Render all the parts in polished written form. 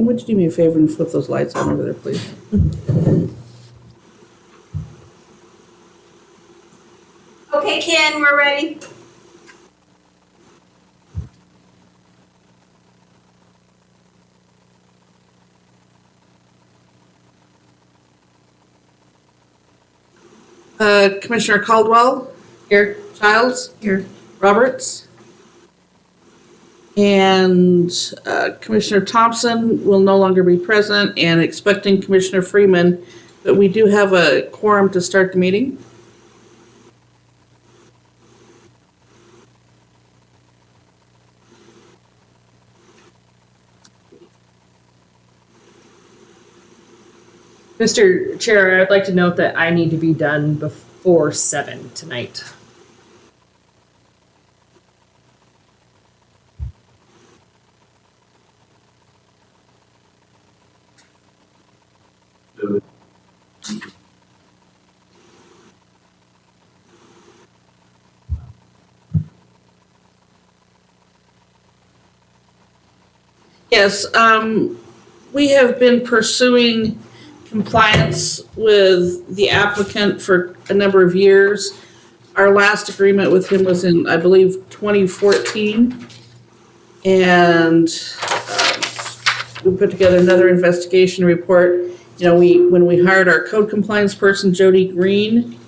Ellen, would you do me a favor and flip those lights on over there, please? Okay, Ken, we're ready. Commissioner Caldwell? Here. Childs? Here. Roberts? And Commissioner Thompson will no longer be present, and expecting Commissioner Freeman, but we do have a quorum to start the meeting. Mr. Chair, I'd like to note that I need to be done before 7 tonight. Yes, we have been pursuing compliance with the applicant for a number of years. Our last agreement with him was in, I believe, 2014. And we put together another investigation report. You know, when we hired our code compliance person, Jody Green,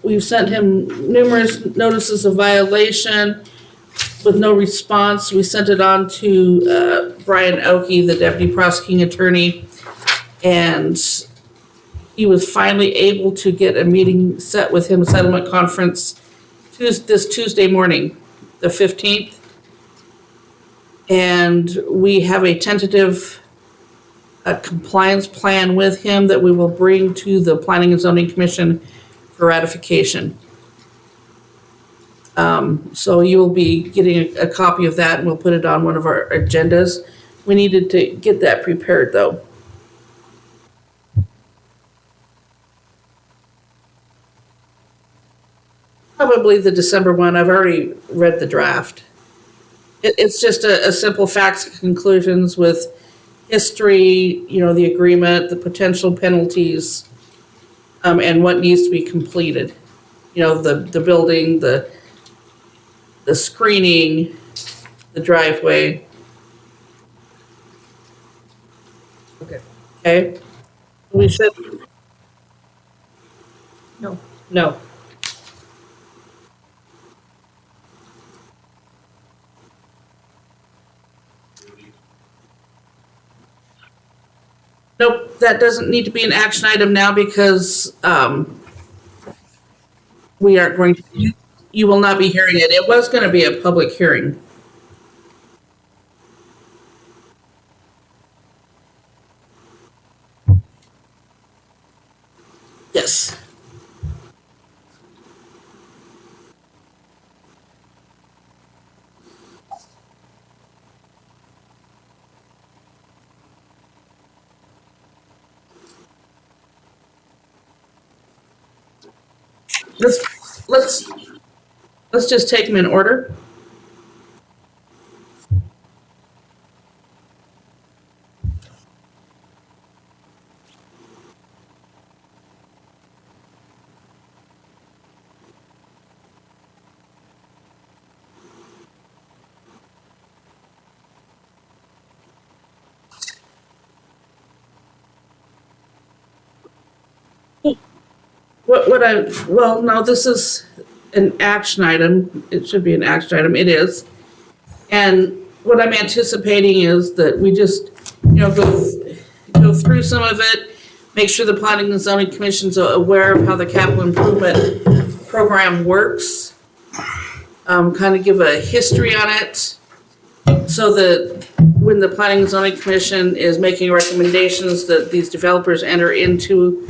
we've sent him numerous notices of violation with no response. We sent it on to Brian Oakey, the deputy prosecuting attorney, and he was finally able to get a meeting set with him, a settlement conference, this Tuesday morning, the 15th. And we have a tentative compliance plan with him that we will bring to the Planning and Zoning Commission for ratification. So you will be getting a copy of that, and we'll put it on one of our agendas. We needed to get that prepared, though. Probably the December one. I've already read the draft. It's just a simple facts and conclusions with history, you know, the agreement, the potential penalties, and what needs to be completed. You know, the building, the screening, the driveway. Okay. Okay? We said, No. nope, that doesn't need to be an action item now because we aren't going to, you will not be hearing it. It was going to be a public hearing. Yes. Let's just take them in order. Well, no, this is an action item. It should be an action item. It is. And what I'm anticipating is that we just, you know, go through some of it, make sure the Planning and Zoning Commission's aware of how the capital improvement program works, kind of give a history on it, so that when the Planning and Zoning Commission is making recommendations that these developers enter into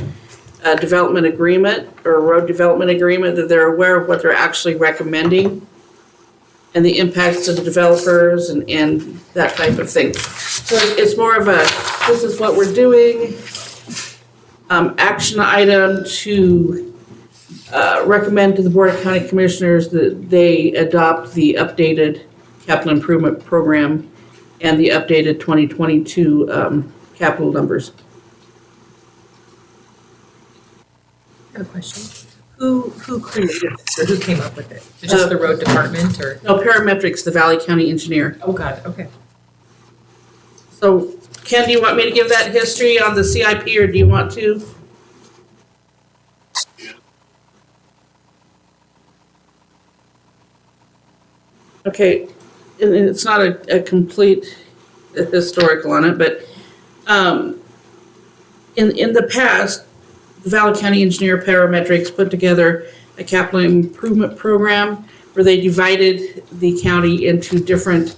a development agreement or a road development agreement, that they're aware of what they're actually recommending and the impacts to the developers and that type of thing. So it's more of a, this is what we're doing, action item to recommend to the Board of County Commissioners that they adopt the updated capital improvement program and the updated 2022 capital numbers. I have a question. Who created this, or who came up with it? Is it just the road department, or? No, Parametrics, the Valley County engineer. Oh, got it, okay. So Ken, do you want me to give that history on the CIP, or do you want to? Okay, and it's not a complete historical on it, but in the past, the Valley County Engineer Parametrics put together a capital improvement program where they divided the county into different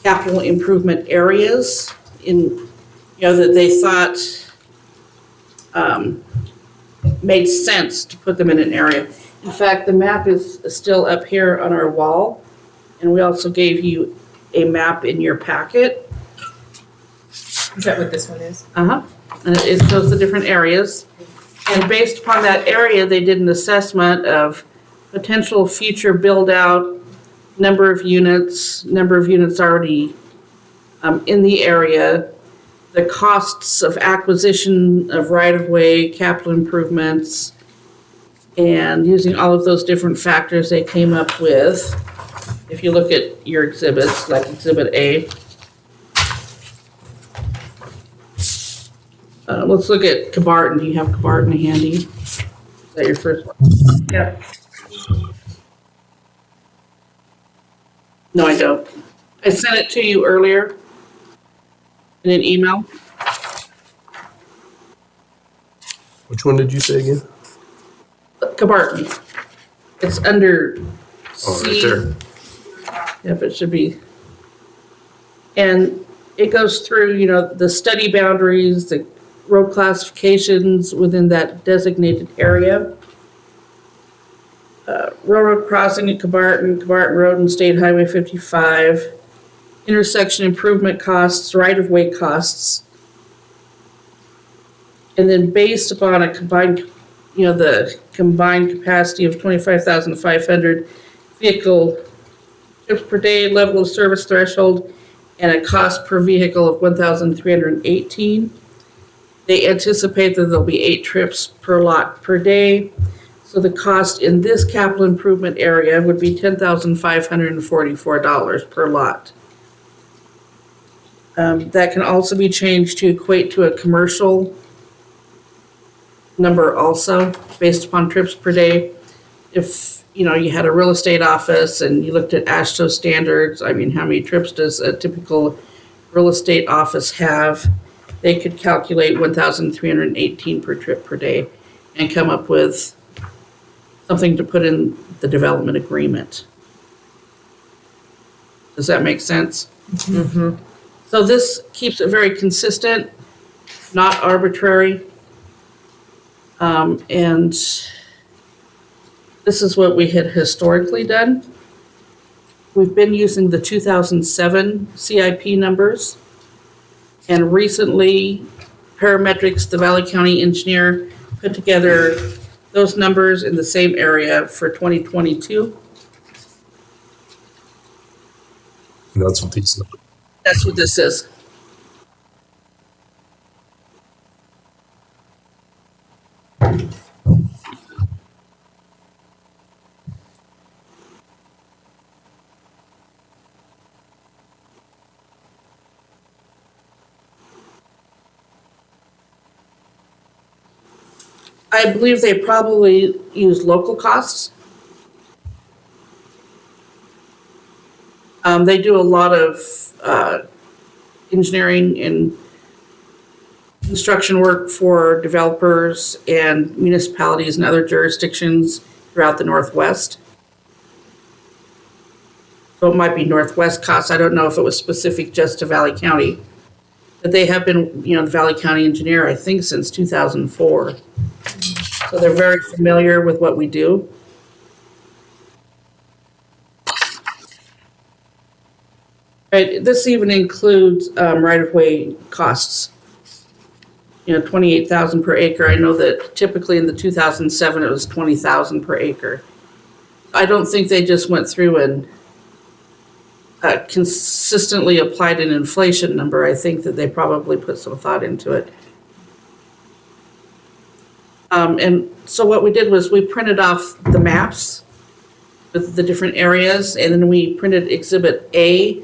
capital improvement areas that they thought made sense to put them in an area. In fact, the map is still up here on our wall, and we also gave you a map in your packet. Is that what this one is? And it shows the different areas. And based upon that area, they did an assessment of potential future build-out, number of units already in the area, the costs of acquisition of right-of-way, capital improvements, and using all of those different factors they came up with. If you look at your exhibits, like Exhibit A, let's look at Cabarton. Do you have Cabarton handy? Is that your first one? Yeah. No, I don't. I sent it to you earlier in an email. Which one did you say again? Cabarton. It's under Oh, right C. there. Yep, it should be. And it goes through, the study boundaries, the road classifications within that designated area. Railroad crossing at Cabarton Road and State Highway 55, intersection improvement costs, right-of-way costs. And then based upon a combined, the combined capacity of 25,500 vehicle trips per day, level of service threshold, and a cost per vehicle of 1,318. They anticipate that there'll be 8 trips per lot per day. So the cost in this capital improvement area would be $10,544 per lot. That can also be changed to equate to a commercial number also, based upon trips per day. If, you had a real estate office and you looked at AASHTO standards, how many trips does a typical real estate office have? They could calculate 1,318 per trip per day and come up with something to put in the development agreement. Does that make sense? Mm-hmm. So this keeps it very consistent, not arbitrary. And this is what we had historically done. We've been using the 2007 CIP numbers. And recently, Parametrics, the Valley County engineer, put together those numbers in the same area for 2022. And that's what these. That's what this is. I believe they probably use local costs. They do a lot of engineering and construction work for developers and municipalities and other jurisdictions throughout the Northwest. So it might be Northwest costs. I don't know if it was specific just to Valley County. But they have been, the Valley County engineer, I think, since 2004. So they're very familiar with what we do. Right, this even includes right-of-way costs. 28,000 per acre. I know that typically in the 2007 it was 20,000 per acre. I don't think they just went through and consistently applied an inflation number. I think that they probably put some thought into it. And so what we did was we printed off the maps with the different areas, and then we printed Exhibit A.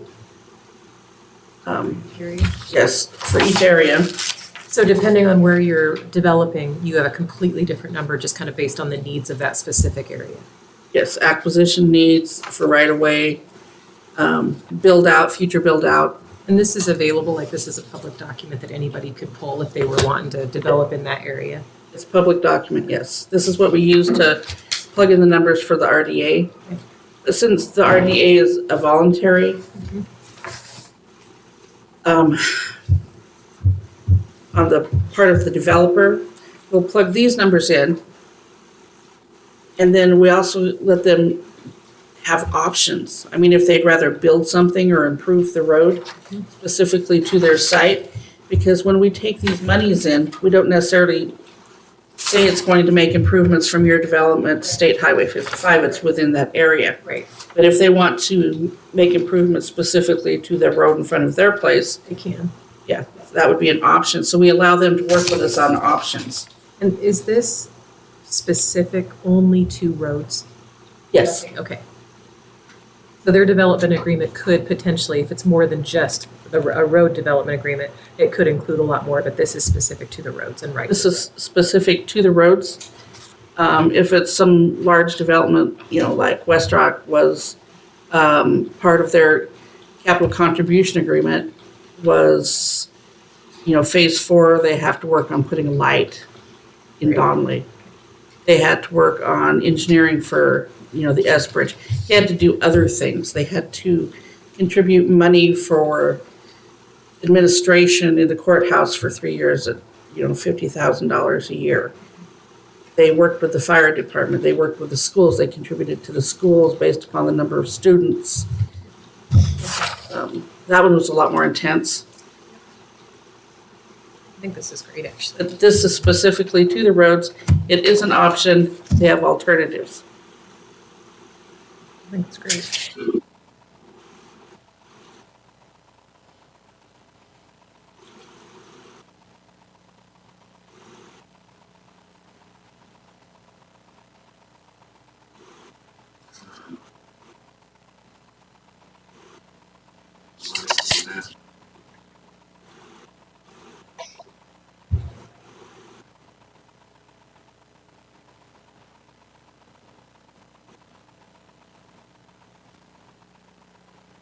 Yes, for each area. So depending on where you're developing, you have a completely different number, just kind of based on the needs of that specific area. Yes, acquisition needs for right-of-way, build out, future build out. And this is available, like this is a public document that anybody could pull if they were wanting to develop in that area. It's a public document, yes. This is what we use to plug in the numbers for the RDA. Since the RDA is a voluntary, on the part of the developer, we'll plug these numbers in. And then we also let them have options. I mean, if they'd rather build something or improve the road specifically to their site, because when we take these monies in, we don't necessarily say it's going to make improvements from your development to State Highway 55, it's within that area. Right. But if they want to make improvements specifically to their road in front of their place, They can. yeah, that would be an option. So we allow them to work with us on options. And is this specific only to roads? Yes, Okay. So their development agreement could potentially, if it's more than just a road development agreement, it could include a lot more, but this is specific to the roads and right. this is specific to the roads. If it's some large development, like West Rock was, part of their capital contribution agreement was, phase 4, they have to work on putting a light in Right. Donley. They had to work on engineering for, the S Bridge. They had to do other things. They had to contribute money for administration in the courthouse for 3 years at, $50,000 a year. They worked with the fire department. They worked with the schools. They contributed to the schools based upon the number of students. That one was a lot more intense. I think this is great, actually. But this is specifically to the roads. It is an option. They have alternatives. I think it's great.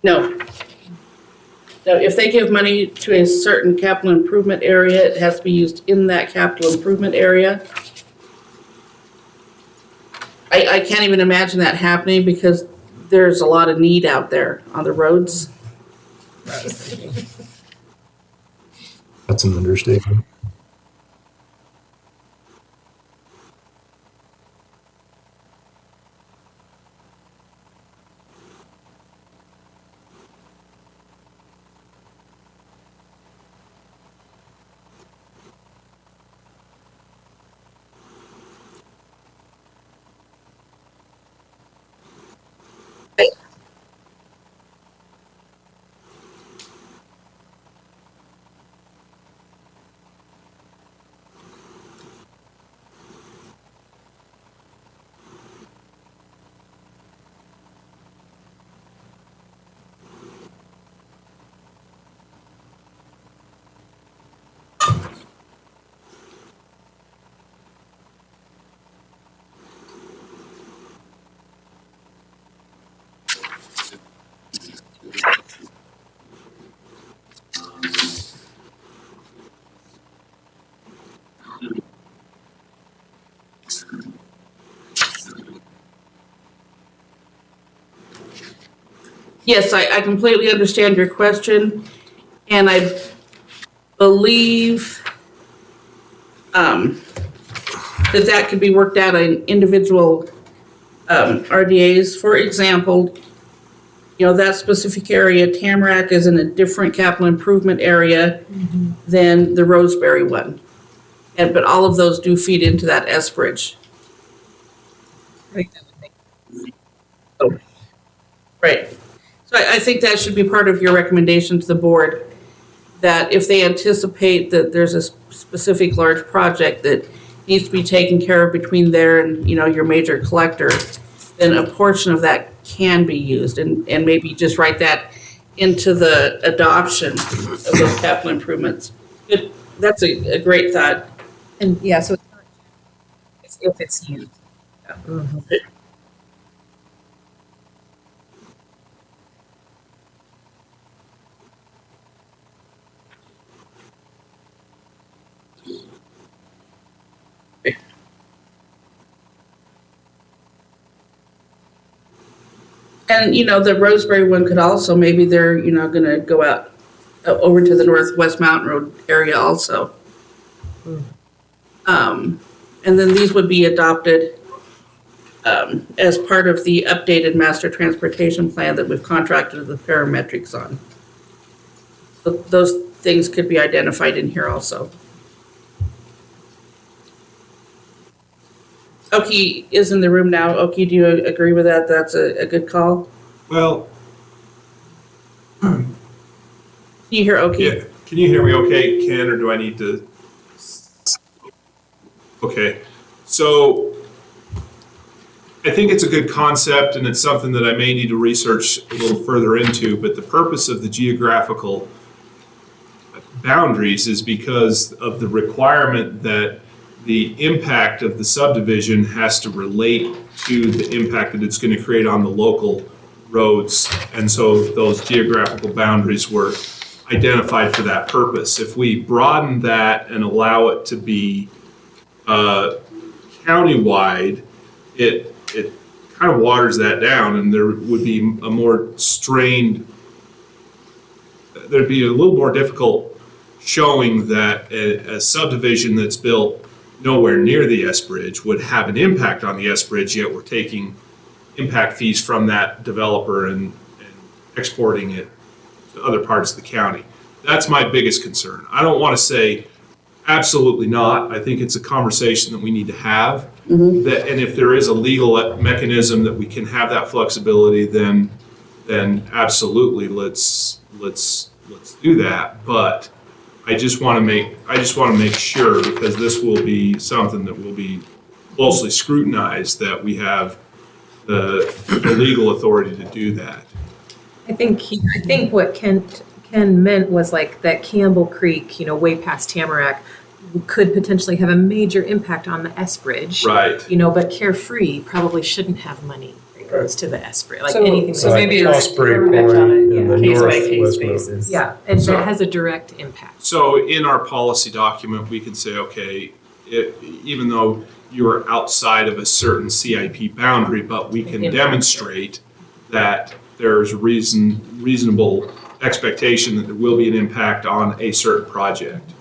No. No, if they give money to a certain capital improvement area, it has to be used in that capital improvement area. I can't even imagine that happening because there's a lot of need out there on the roads. That's an understatement. Yes, I completely understand your question, and I believe that could be worked out in individual RDAs. For example, that specific area, Tamarack, is in a different capital improvement area than the Roseberry one. But all of those do feed into that S Bridge. Right. Right. So I think that should be part of your recommendation to the board, that if they anticipate that there's a specific large project that needs to be taken care of between there and, your major collector, then a portion of that can be used, and maybe just write that into the adoption of those capital improvements. That's a great thought. And yeah, so it's not, it's if it's used. And, the Roseberry one could also, maybe they're, gonna go out over to the Northwest Mountain Road area also. And then these would be adopted as part of the updated master transportation plan that we've contracted the parametrics on. So those things could be identified in here also. Oki is in the room now. Oki, do you agree with that? That's a good call? Well, Can you hear Oki? yeah, can you hear me okay, Ken, or do I need to? Okay, so I think it's a good concept and it's something that I may need to research a little further into, but the purpose of the geographical boundaries is because of the requirement that the impact of the subdivision has to relate to the impact that it's going to create on the local roads. And so those geographical boundaries were identified for that purpose. If we broaden that and allow it to be countywide, it kind of waters that down, and there would be a more strained, there'd be a little more difficult showing that a subdivision that's built nowhere near the S Bridge would have an impact on the S Bridge, yet we're taking impact fees from that developer and exporting it to other parts of the county. That's my biggest concern. I don't want to say absolutely not. I think it's a conversation that we need to have. That, and if there is a legal mechanism that we can have that flexibility, then absolutely let's do that. But I just want to make sure, because this will be something that will be closely scrutinized, that we have the legal authority to do that. I think what Ken meant was like that Campbell Creek, way past Tamarack, could potentially have a major impact on the S Bridge. Right. But Carefree probably shouldn't have money that goes to the S Bridge, like So- anything. so that's maybe like- it's Osprey verbiage Point on it, in yeah, the case by case northwest basis. mountain. Yeah, and So- that has a direct impact. So in our policy document, we can say, okay, even though you're outside of a certain CIP boundary, but we can Impact. demonstrate that there's reasonable expectation that there will be an impact on a certain project.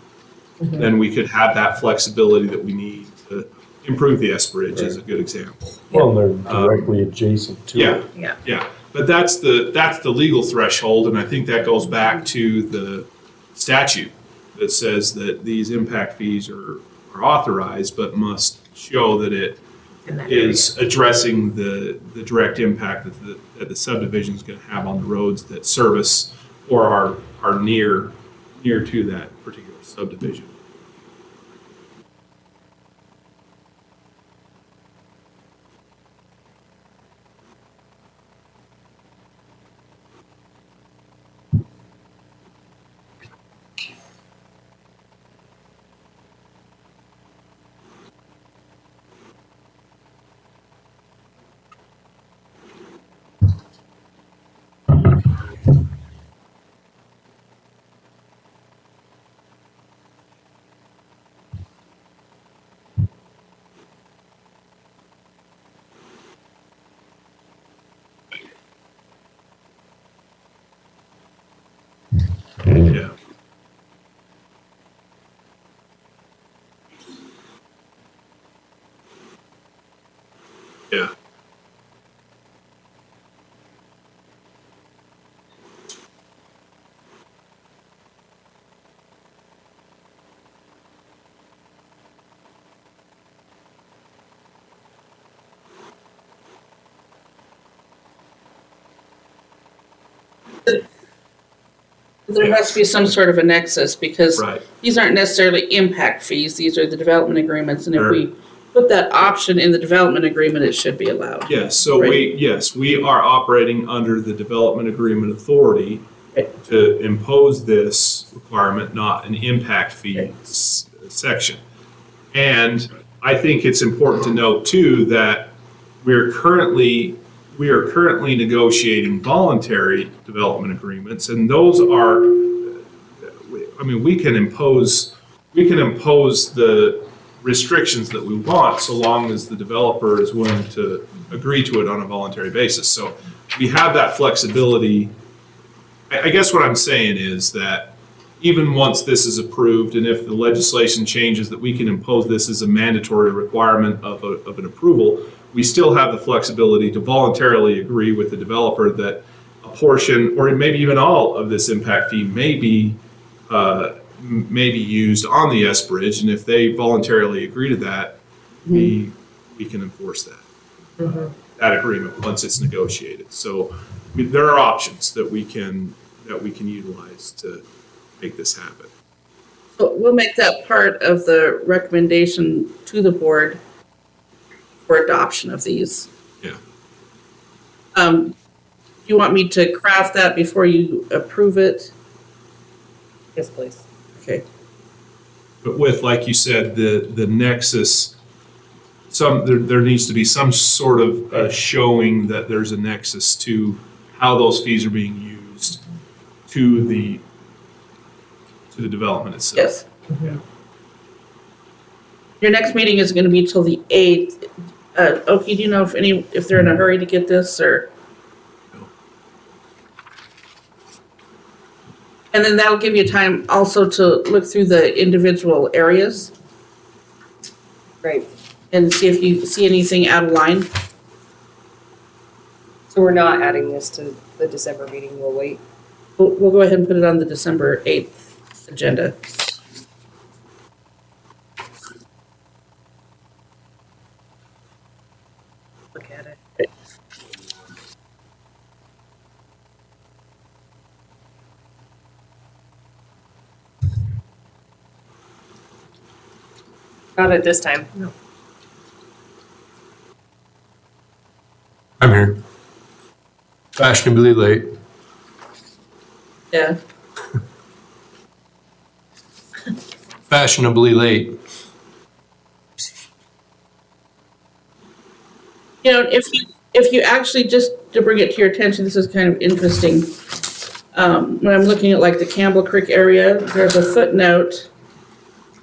Then we could have that flexibility that we need to improve the S Bridge is a good example. Well, they're directly adjacent to Yeah. it. Yeah. But that's the legal threshold, and I think that goes back to the statute that says that these impact fees are authorized, but must show that it In that area. is addressing the direct impact that the subdivision is going to have on the roads that service or are near to that particular subdivision. Yeah. Yeah. There has to be some sort of a nexus, because Right. these aren't necessarily impact fees, these are the development agreements, and if Sure. we put that option in the development agreement, it should be allowed. Yes, so we are operating under the development agreement authority Right. to impose this requirement, not an impact fee section. And I think it's important to note too that we are currently negotiating voluntary development agreements, and those are, I mean, we can impose the restrictions that we want so long as the developer is willing to agree to it on a voluntary basis. So we have that flexibility. I guess what I'm saying is that even once this is approved, and if the legislation changes that we can impose this as a mandatory requirement of an approval, we still have the flexibility to voluntarily agree with the developer that a portion, or maybe even all of this impact fee may be used on the S Bridge, and if they voluntarily agree to that, we can enforce that agreement once it's negotiated. So I mean, there are options that we can utilize to make this happen. So we'll make that part of the recommendation to the board for adoption of these. Yeah. You want me to craft that before you approve it? Yes, please. Okay. But with, like you said, the nexus, there needs to be some sort of showing that there's a nexus to how those fees are being used to the development itself. Yes. Your next meeting is going to be till the 8th. Oki, do you know if they're in a hurry to get this, or? No. And then that'll give you time also to look through the individual areas Right. and see if you see anything out of line. So we're not adding this to the December meeting, we'll wait. We'll go ahead and put it on the December 8th agenda. Look at it. Not at this time. No. I'm here. Fashionably late. Yeah. Fashionably late. You know, if you actually, just to bring it to your attention, this is kind of interesting. When I'm looking at like the Campbell Creek area, there's a footnote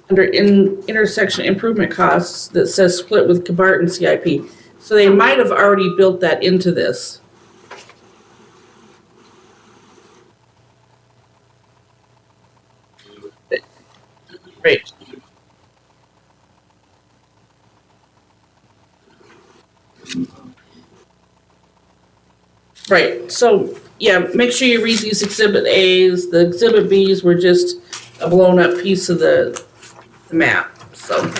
under intersection improvement costs that says split with Cabarton CIP. So they might have already built that into this. Right. Right, so, yeah, make sure you read these Exhibit As. The Exhibit Bs were just a blown-up piece of the map, so.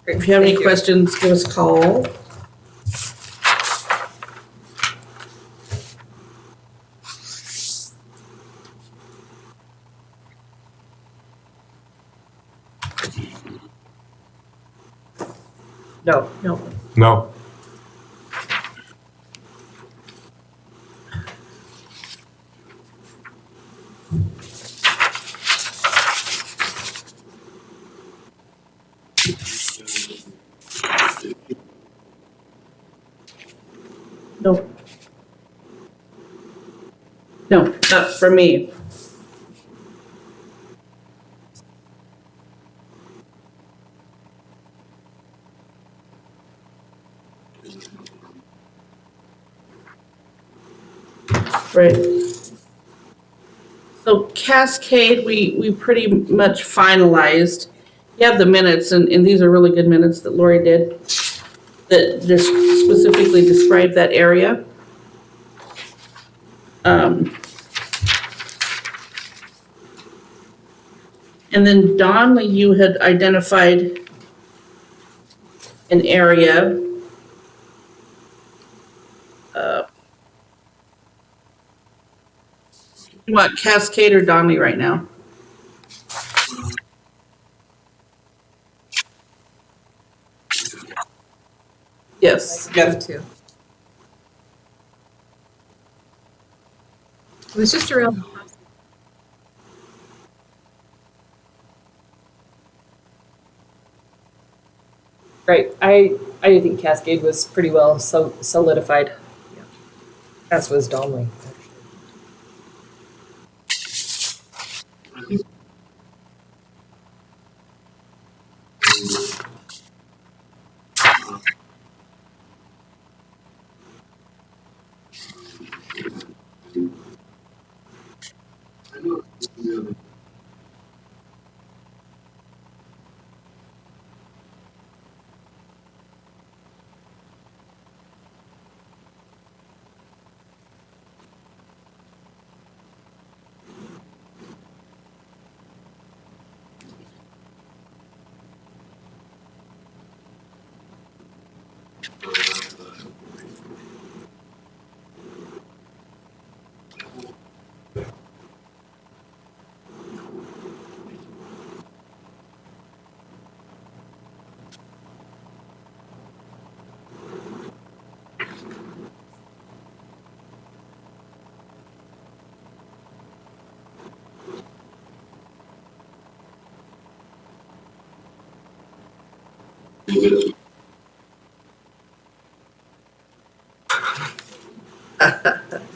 If you have any questions, give us a call. No. No. No. No. No, not for me. Right. So Cascade, we pretty much finalized. You have the minutes, and these are really good minutes that Lori did, that just specifically describe that area. And then Donley, you had identified an area. What, Cascade or Donley right now? Yes. Me too. It was just around. Right. I think Cascade was pretty well solidified. As was Donley.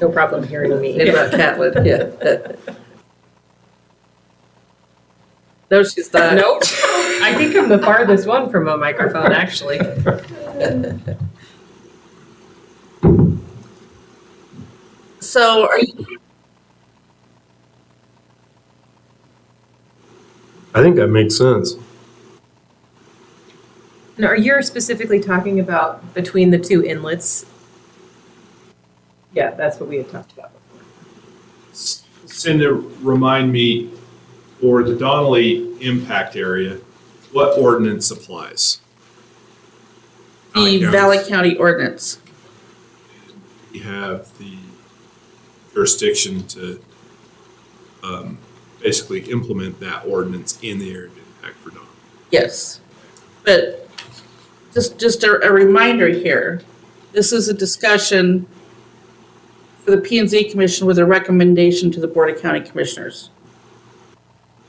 No problem hearing me. Maybe about Catlin, yeah. No, she's not. Nope. I think I'm the farthest one from a microphone, actually. So are you, I think that makes sense. And are you specifically talking about between the two inlets? Yeah, that's what we had talked about before. Cinda, remind me, for the Donnelly impact area, what ordinance applies? the Valley County ordinance? We have the jurisdiction to basically implement that ordinance in the area of impact for Donnelly. Yes. But just a reminder here, this is a discussion for the P and Z Commission with a recommendation to the Board of County Commissioners.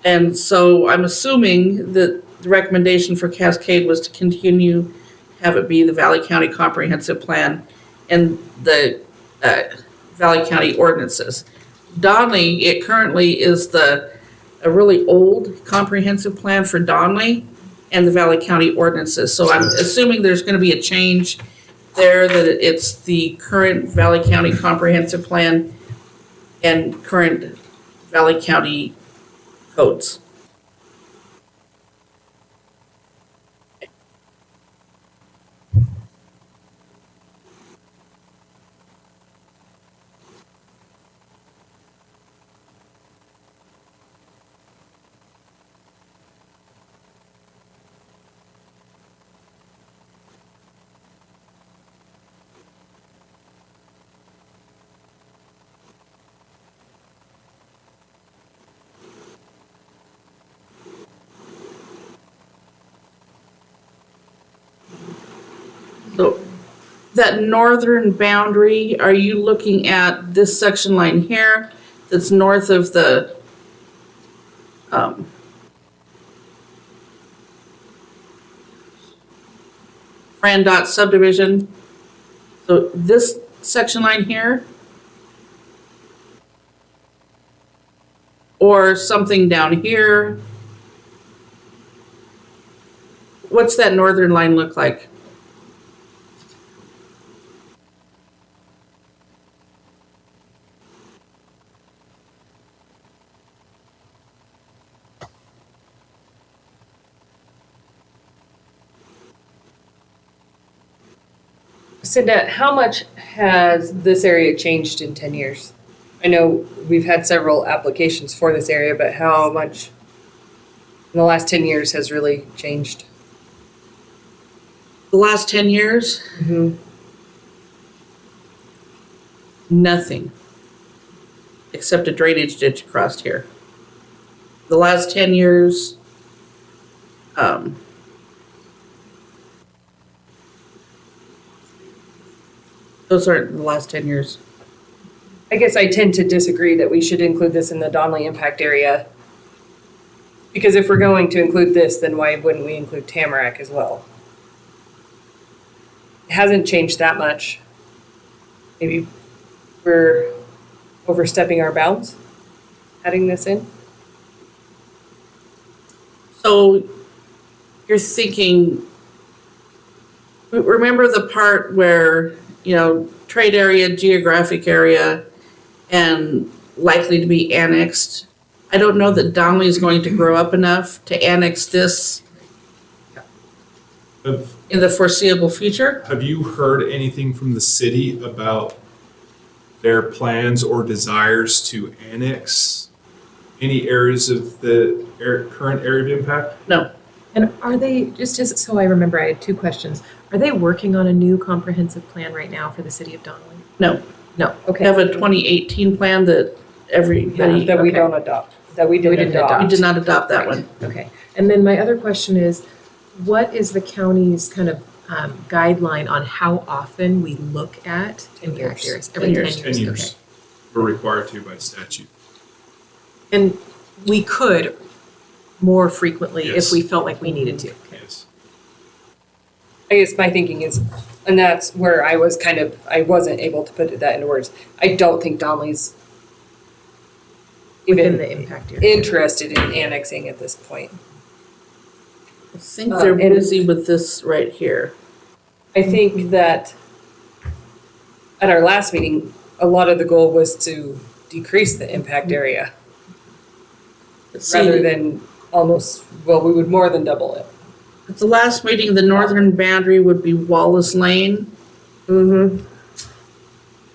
And so I'm assuming that the recommendation for Cascade was to continue, have it be the Valley County Comprehensive Plan and the Valley County ordinances. Donley, it currently is a really old comprehensive plan for Donley and the Valley County ordinances. So I'm assuming there's going to be a change there, that it's the current Valley County Comprehensive Plan and current Valley County codes. So that northern boundary, are you looking at this section line here that's north of the Frandot subdivision? So this section line here? Or something down here? What's that northern line look like? Cinda, how much has this area changed in 10 years? I know we've had several applications for this area, but how much in the last 10 years has really changed? The last 10 years? Mm-hmm. Nothing. except a drainage ditch across here. The last 10 years, those aren't the last 10 years. I guess I tend to disagree that we should include this in the Donley impact area. Because if we're going to include this, then why wouldn't we include Tamarack as well? It hasn't changed that much. Maybe we're overstepping our bounds, adding this in. So you're thinking, remember the part where, trade area, geographic area, and likely to be annexed? I don't know that Donley is going to grow up enough to annex this Have, in the foreseeable future. have you heard anything from the city about their plans or desires to annex any areas of the current area of impact? No, And are they, so I remember, I had two questions. Are they working on a new comprehensive plan right now for the city of Donley? no. No, We okay. have a 2018 plan that everybody, That we Okay. don't adopt, that we We didn't didn't adopt. we did not adopt that one. Okay. And then my other question is, what is the county's kind of guideline on how often we look at impact areas? Every 10 years? 10 years. We're required to by statute. Okay. And we could more frequently if Yes. we felt like we needed to. Yes. I guess my thinking is, and that's where I wasn't able to put that into words. I don't think Donley's Within even the impact area. interested in annexing at this point. I think they're and- busy with this right here. I think that at our last meeting, a lot of the goal was to decrease the impact area See, rather than we would more than double it. at the last meeting, the northern boundary would be Wallace Lane. Mm-hmm.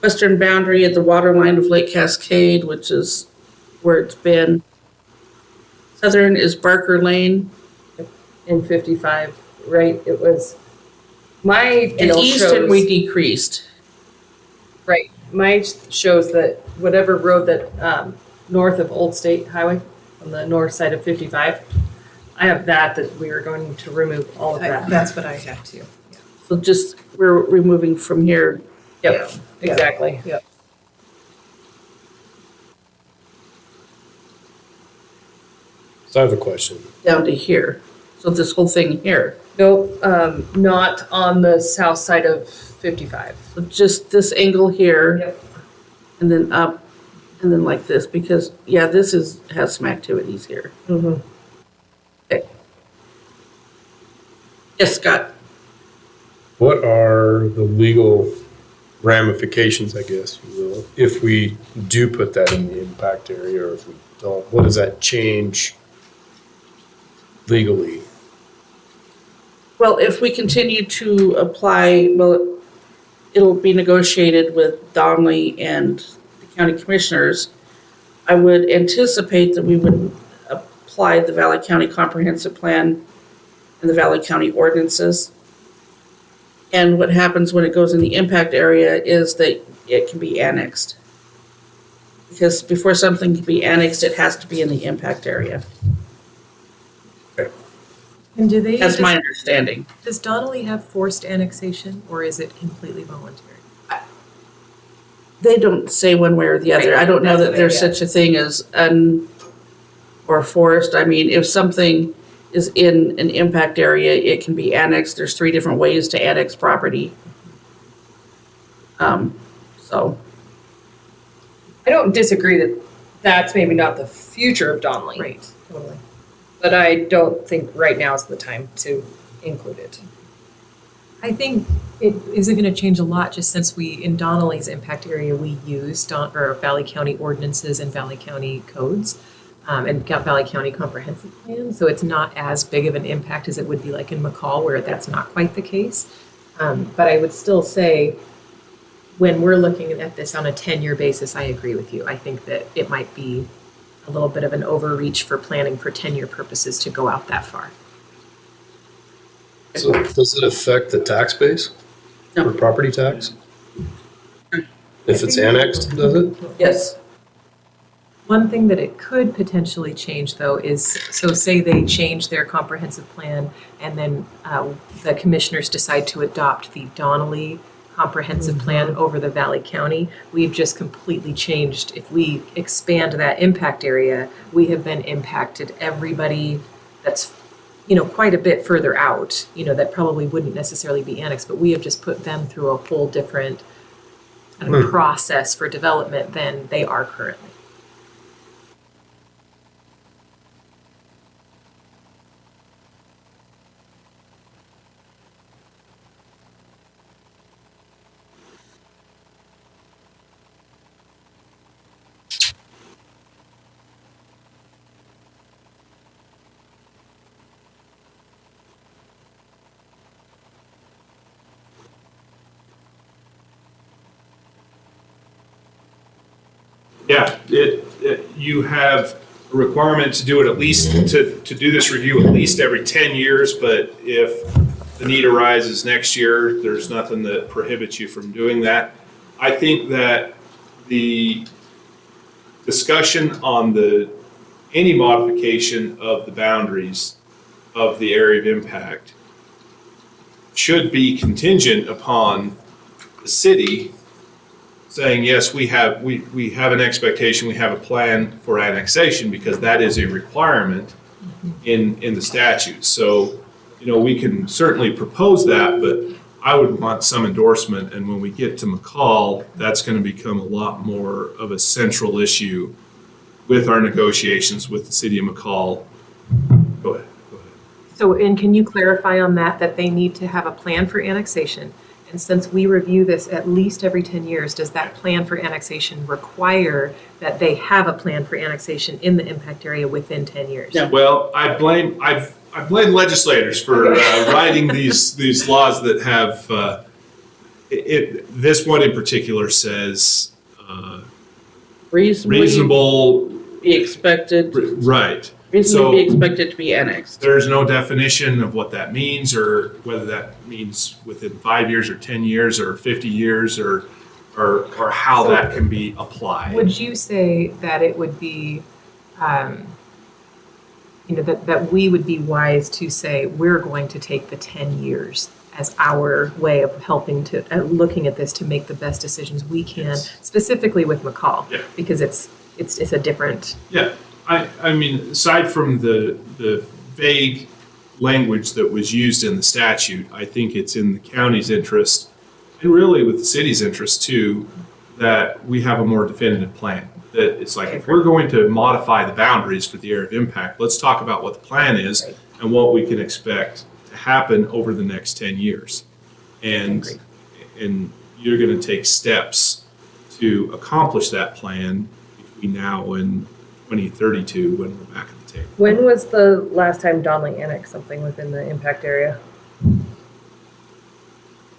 Western boundary at the water line of Lake Cascade, which is where it's been. Southern is Barker Lane. In 55, right? It was, my And deal eastern we shows, decreased. right, my shows that whatever road that, north of Old State Highway, on the north side of 55, I have that we are going to remove all of that. That's what I have too. So just, we're removing from here. Yep, exactly. So I have a question. Down to here. So this whole thing here. Nope, not on the south side of 55. So just this angle here. Yep. And then up, and then like this, because, yeah, this has some activities here. Mm-hmm. Okay. Yes, Scott? What are the legal ramifications, I guess, you will, if we do put that in the impact area, or if we don't? What does that change legally? Well, if we continue to apply, well, it'll be negotiated with Donley and the county commissioners. I would anticipate that we would apply the Valley County Comprehensive Plan and the Valley County ordinances. And what happens when it goes in the impact area is that it can be annexed. Because before something can be annexed, it has to be in the impact area. And do they, That's my understanding. does Donnelly have forced annexation or is it completely voluntary? They don't say one way or the other. Right, I don't know that's that there's what I- such a thing as or forced. I mean, if something is in an impact area, it can be annexed. There's 3 different ways to annex property. So, I don't disagree that that's maybe not the future of Donley. Right, totally. But I don't think right now is the time to include it. I think it isn't going to change a lot just since in Donnelly's impact area, we use Valley County ordinances and Valley County codes and Valley County comprehensive plan. So it's not as big of an impact as it would be like in McCall where that's not quite the case. But I would still say when we're looking at this on a 10-year basis, I agree with you. I think that it might be a little bit of an overreach for planning for 10-year purposes to go out that far. So does it affect the tax base? No. Or property tax? If it's annexed, does it? yes. One thing that it could potentially change, though, is, so say they change their comprehensive plan, and then the commissioners decide to adopt the Donnelly comprehensive plan over the Valley County. We've just completely changed. If we expand that impact area, we have then impacted everybody that's, quite a bit further out, that probably wouldn't necessarily be annexed, but we have just put them through a whole different kind of process for development than they are currently. Yeah, you have a requirement to do it at least, to do this review at least every 10 years, but if the need arises next year, there's nothing that prohibits you from doing that. I think that the discussion on any modification of the boundaries of the area of impact should be contingent upon the city saying, yes, we have an expectation, we have a plan for annexation, because that is a requirement in the statute. So, we can certainly propose that, but I would want some endorsement. And when we get to McCall, that's going to become a lot more of a central issue with our negotiations with the city of McCall. Go ahead. So, and can you clarify on that they need to have a plan for annexation? And since we review this at least every 10 years, does that plan for annexation require that they have a plan for annexation in the impact area within 10 years? Yeah. Well, I blame legislators for writing these laws that have this one in particular says reasonable, be expected, right. reasonably be expected to be annexed. There's no definition of what that means, or whether that means within 5 years or 10 years or 50 years or how that can be applied. Would you say that it would be, that we would be wise to say we're going to take the 10 years as our way of helping to, looking at this to make the best decisions we can, Yes. specifically with McCall? Yeah. Because it's a different. Yeah, I mean, aside from the vague language that was used in the statute, I think it's in the county's interest, and really with the city's interest too, that we have a more definitive plan. That it's like, if we're going to modify the boundaries for the area of impact, let's talk about what the plan is Right. and what we can expect to happen over the next 10 years. And you're going to take steps to accomplish that plan between now and 2032 when we're back at the table. When was the last time Donnelly annexed something within the impact area?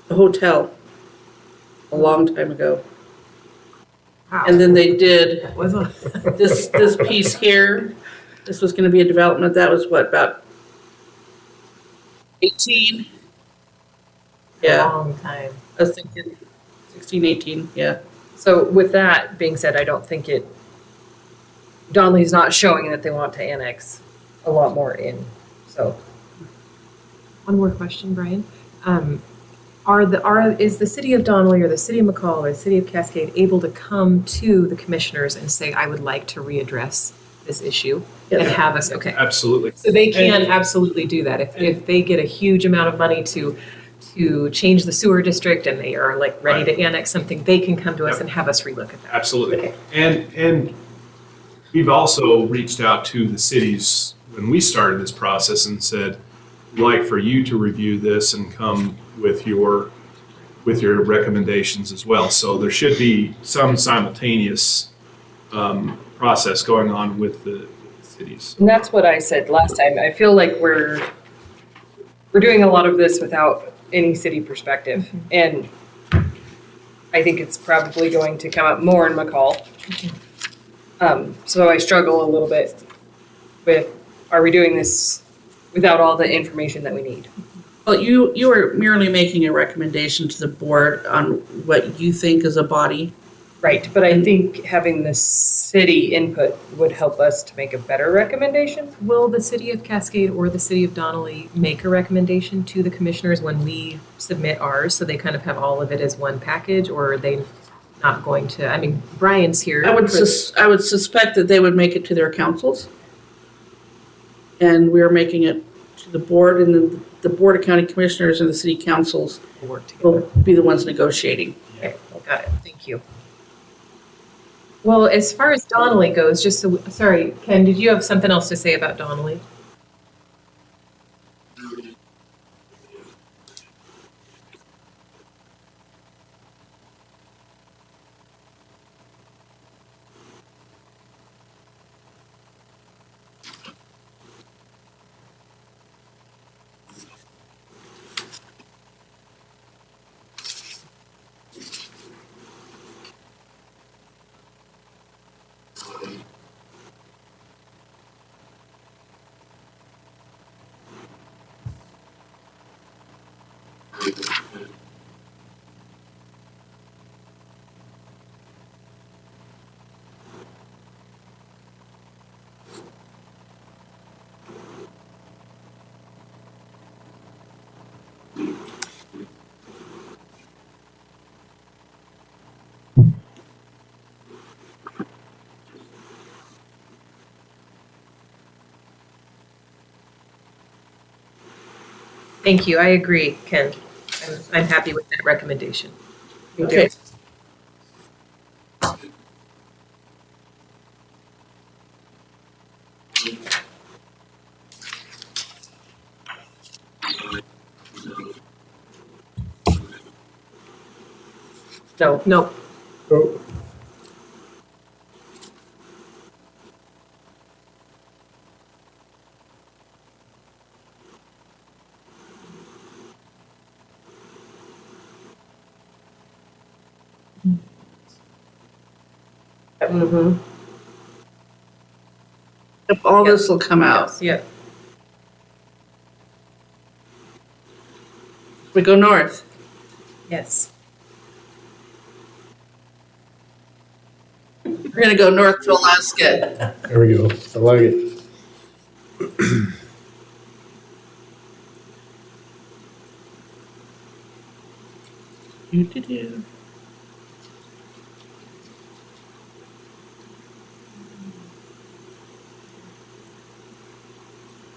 The hotel, a long time ago. Wow. And then they did That was a this piece here. This was gonna be a development, that was what, about 18? Yeah, long time. I was thinking 16, 18, yeah. So with that being said, I don't think Donnelly's not showing that they want to annex a lot more in, so. One more question, Brian. Is the city of Donnelly or the city of McCall or the city of Cascade able to come to the commissioners and say, I would like to readdress this issue and Yes. have us, okay. Absolutely. So they can absolutely do that. If they get a huge amount of money to change the sewer district and they are like ready to annex something, they can come to us Yep. and have us relook at that. Absolutely. Okay. And we've also reached out to the cities when we started this process and said, we'd like for you to review this and come with your recommendations as well. So there should be some simultaneous process going on with the cities. And that's what I said last time. I feel like we're doing a lot of this without any city perspective. And I think it's probably going to come up more in McCall. So I struggle a little bit with, are we doing this without all the information that we need? Well, you are merely making a recommendation to the board on what you think as a body Right, but I think having the city input would help us to make a better recommendation. Will the city of Cascade or the city of Donnelly make a recommendation to the commissioners when we submit ours, so they kind of have all of it as one package, or are they not going to? I mean, Brian's here. I would but- I would suspect that they would make it to their councils. And we're making it to the board, and then the Board of County Commissioners and the city councils We'll work together. will be the ones negotiating. Okay, got it, thank you. Well, as far as Donnelly goes, just so, sorry, Ken, did you have something else to say about Donnelly? Thank you, I agree, Ken. I'm happy with that recommendation. Okay. No, No, Oh, mm-hmm. Yep, all this will come out. yeah, We go north. yes. We're gonna go north to Alaska. there we go. I like it. Do-do-do.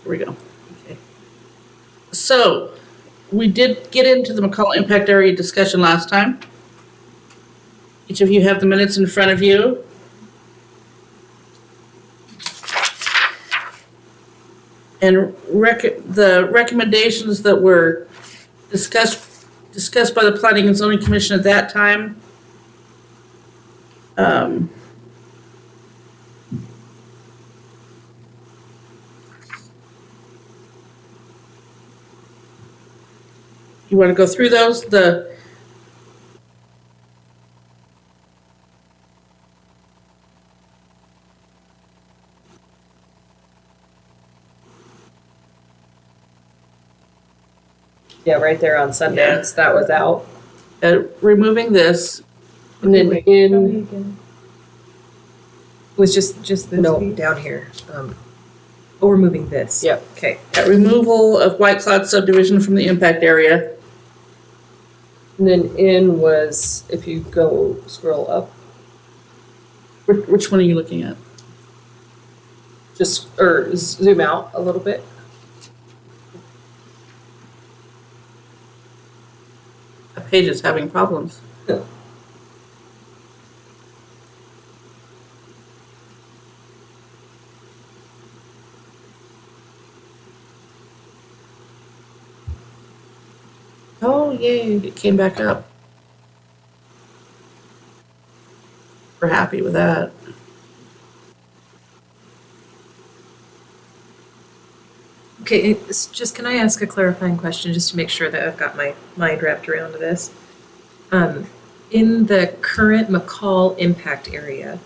Here we go. Okay. So, we did get into the McCall impact area discussion last time. Each of you have the minutes in front of you. And the recommendations that were discussed by the Planning and Zoning Commission at that time. You want to go through those? Yeah, right there on Sundance, that was out. Removing this, And then in, Was just this? no, piece? down here. Oh, we're moving this. Yep. Okay, removal of White Cloud subdivision from the impact area. And then in was, if you go scroll up, Which one are you looking at? just, or zoom out a little bit. That page is having problems. Oh, yay, it came back up. We're happy with that. okay, it's just, can I ask a clarifying question, just to make sure that I've got my mind wrapped around this? In the current McCall impact area,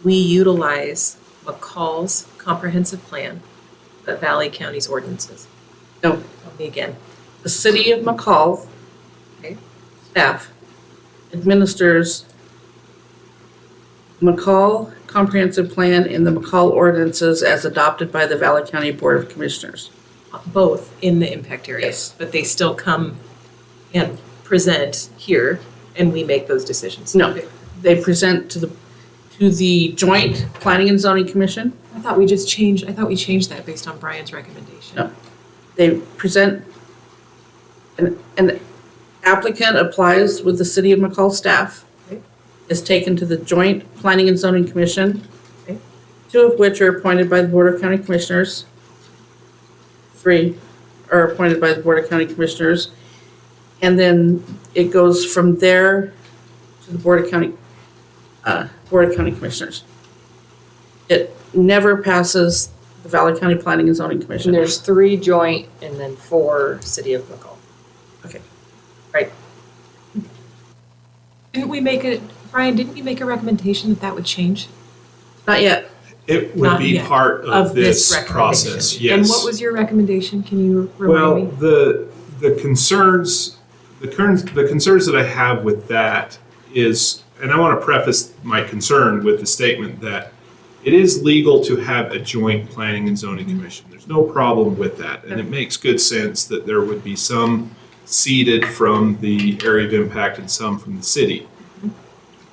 we utilize McCall's comprehensive plan, but Valley County's ordinances. No. Tell me again. The city of McCall Okay. staff administers McCall Comprehensive Plan and the McCall ordinances as adopted by the Valley County Board of Commissioners. Both in the impact area, Yes. but they still come and present here, and we make those decisions. No. They present to the Joint Planning and Zoning Commission. I thought we changed that based on Brian's recommendation. No. They present, an applicant applies with the City of McCall staff, Okay. is taken to the Joint Planning and Zoning Commission, Okay. 2 of which are appointed by the Board of County Commissioners. 3 are appointed by the Board of County Commissioners. And then it goes from there to the Board of County Commissioners. It never passes the Valley County Planning and Zoning Commission. And there's 3 joint and then 4 City of McCall. Didn't you make a recommendation that would change? Not yet. It would Not be yet. part of this recommendation? process, yes. And what was your recommendation? Can you Well, remind me? the concerns that I have with that is, and I want to preface my concern with the statement that it is legal to have a joint planning and zoning commission. There's no problem with that, and it makes good sense that there would be some seated from the area of impact and some from the city.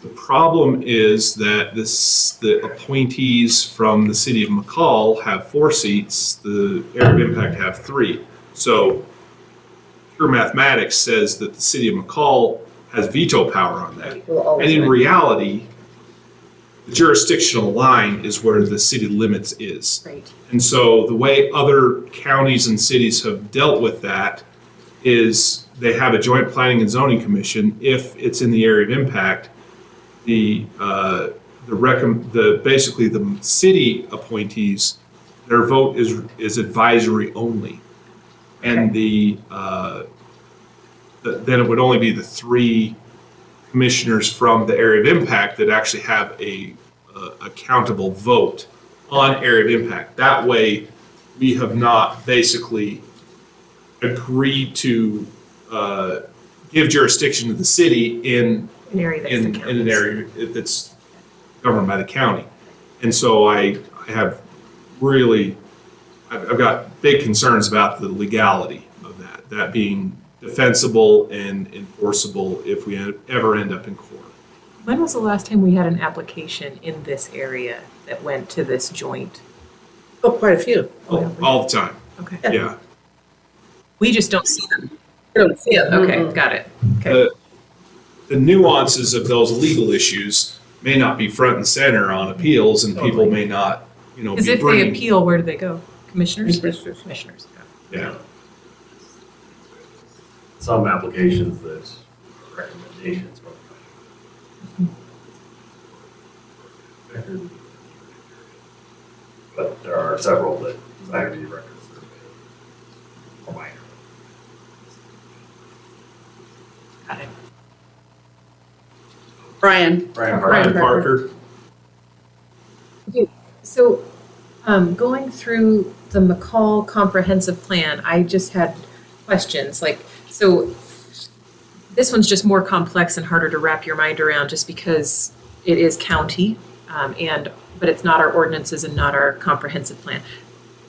The problem is that the appointees from the city of McCall have 4 seats, the area of impact have 3. So pure mathematics says that the city of McCall has veto power on that. And in reality, the jurisdictional line is where the city limits is. Right. And so the way other counties and cities have dealt with that is they have a joint planning and zoning commission. If it's in the area of impact, basically the city appointees, their vote is advisory only. And then it would only be the 3 commissioners from the area of impact that actually have a accountable vote on area of impact. That way, we have not basically agreed to give jurisdiction to the city in An area that's the an county's. area that's governed by the county. And so I've got big concerns about the legality of that being defensible and enforceable if we ever end up in court. When was the last time we had an application in this area that went to this joint? Oh, quite a few. All the time, Okay. yeah. We just don't see them. I don't see it. Okay, got it. Okay. The nuances of those legal issues may not be front and center on appeals, and people may not, Because be if they bringing. appeal, where do they go? Commissioners? Commissioners. Commissioners. Yeah. Some applications that are recommendations from the commission. But there are several that desire to be records or minor. Got it. Brian. Brian Brian Parker. So, going through the McCall Comprehensive Plan, I just had questions. So this one's just more complex and harder to wrap your mind around just because it is county, but it's not our ordinances and not our comprehensive plan.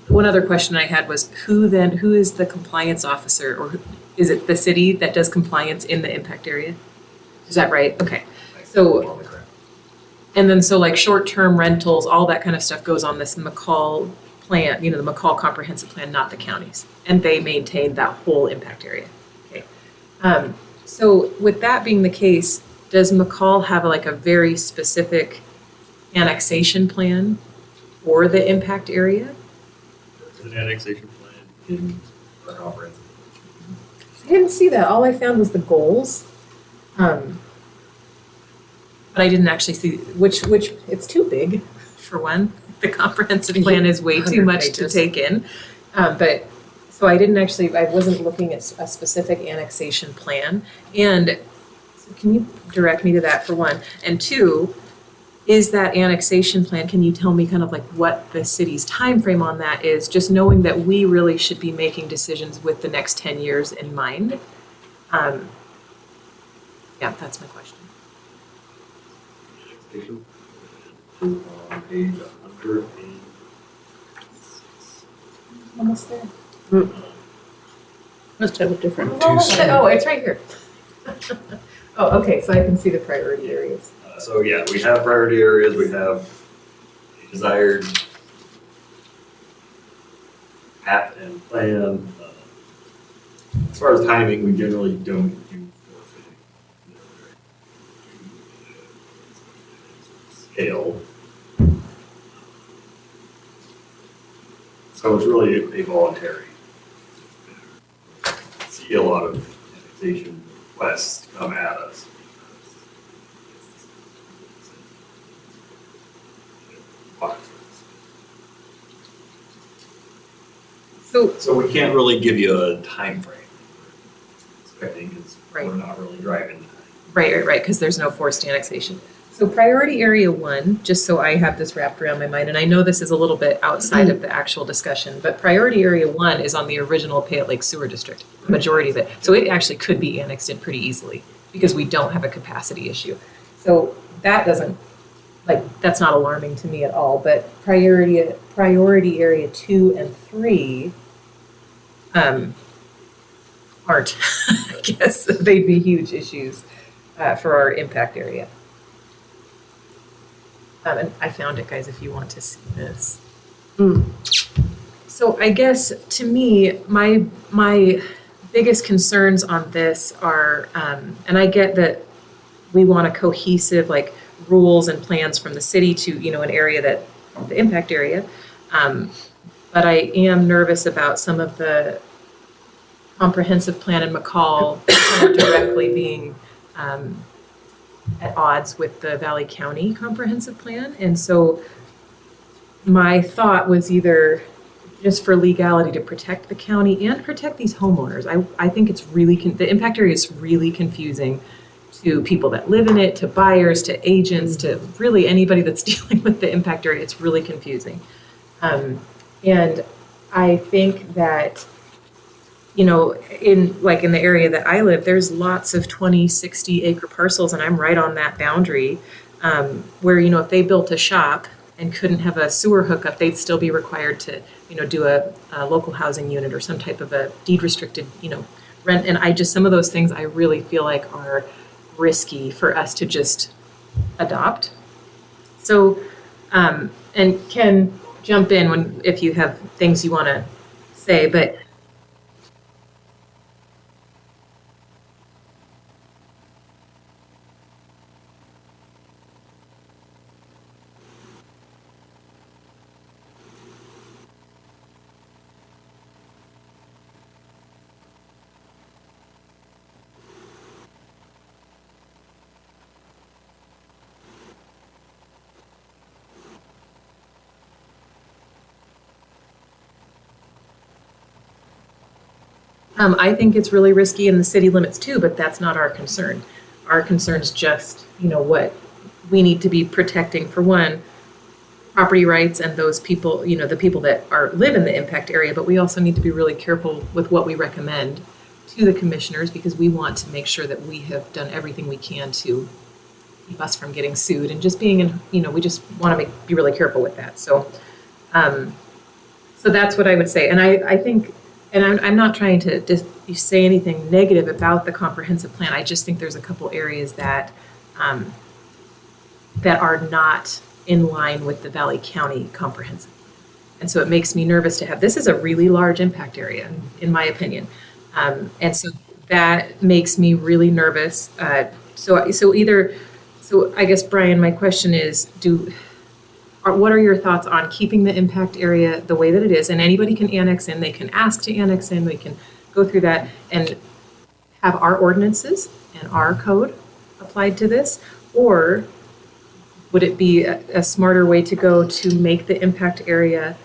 One other question I had was who is the compliance officer, or is it the city that does compliance in the impact area? Is that right? Okay. So, and then so short-term rentals, all that kind of stuff goes on this McCall plan, the McCall Comprehensive Plan, not the counties. And they maintain that whole impact area. Okay. So with that being the case, does McCall have a very specific annexation plan for the impact area? An annexation plan in our comprehensive. I didn't see that. All I found was the goals. But I didn't actually see which it's too big for one. The comprehensive plan is way too 100 much to pages. take in. So I wasn't looking at a specific annexation plan. And so can you direct me to that for one? And two, is that annexation plan, can you tell me kind of what the city's time frame on that is, just knowing that we really should be making decisions with the next 10 years in mind? Yeah, that's my question. On page 108. Almost there. Must have a different. Oh, it's right here. Oh, okay, so I can see the priority areas. So yeah, we have priority areas, we have desired path and plan. As far as timing, we generally don't do forfeiting. Scale. So it's really a voluntary. See a lot of annexation requests come at us. So we can't really give you a time frame. Expecting, because Right. we're not really driving. Right, because there's no forced annexation. So priority area 1, just so I have this wrapped around my mind, and I know this is a little bit outside of the actual discussion, but priority area 1 is on the original Payette Lake Sewer District, the majority of it. So it actually could be annexed in pretty easily because we don't have a capacity issue. So that doesn't, that's not alarming to me at all, but priority area 2 and 3 aren't. I guess they'd be huge issues for our impact area. And I found it, guys, if you want to see this. So I guess to me, my biggest concerns on this are, and I get that we want a cohesive rules and plans from the city to an area that the impact area, but I am nervous about some of the comprehensive plan in McCall directly being at odds with the Valley County comprehensive plan. And so my thought was either just for legality to protect the county and protect these homeowners. I think it's really, the impact area is really confusing to people that live in it, to buyers, to agents, to really anybody that's dealing with the impact area. It's really confusing. And I think that in the area that I live, there's lots of 20, 60 acre parcels, and I'm right on that boundary, where, if they built a shop and couldn't have a sewer hookup, they'd still be required to, do a local housing unit or some type of a deed restricted, rent. And some of those things I really feel like are risky for us to just adopt. So, and Ken, jump in if you have things you want to say, but I think it's really risky in the city limits too, but that's not our concern. Our concern is just, what we need to be protecting, for one, property rights and those people, the people that live in the impact area, but we also need to be really careful with what we recommend to the commissioners, because we want to make sure that we have done everything we can to keep us from getting sued and just being we just want to be really careful with that. So, so that's what I would say. And I think, and I'm not trying to just say anything negative about the comprehensive plan. I just think there's a couple areas that that are not in line with the Valley County comprehensive plan. And so it makes me nervous to have, this is a really large impact area, in my opinion. And so that makes me really nervous. So I guess, Brian, my question is, what are your thoughts on keeping the impact area the way that it is? And anybody can annex in, they can ask to annex in, we can go through that and have our ordinances and our code applied to this? Or would it be a smarter way to go to make the impact area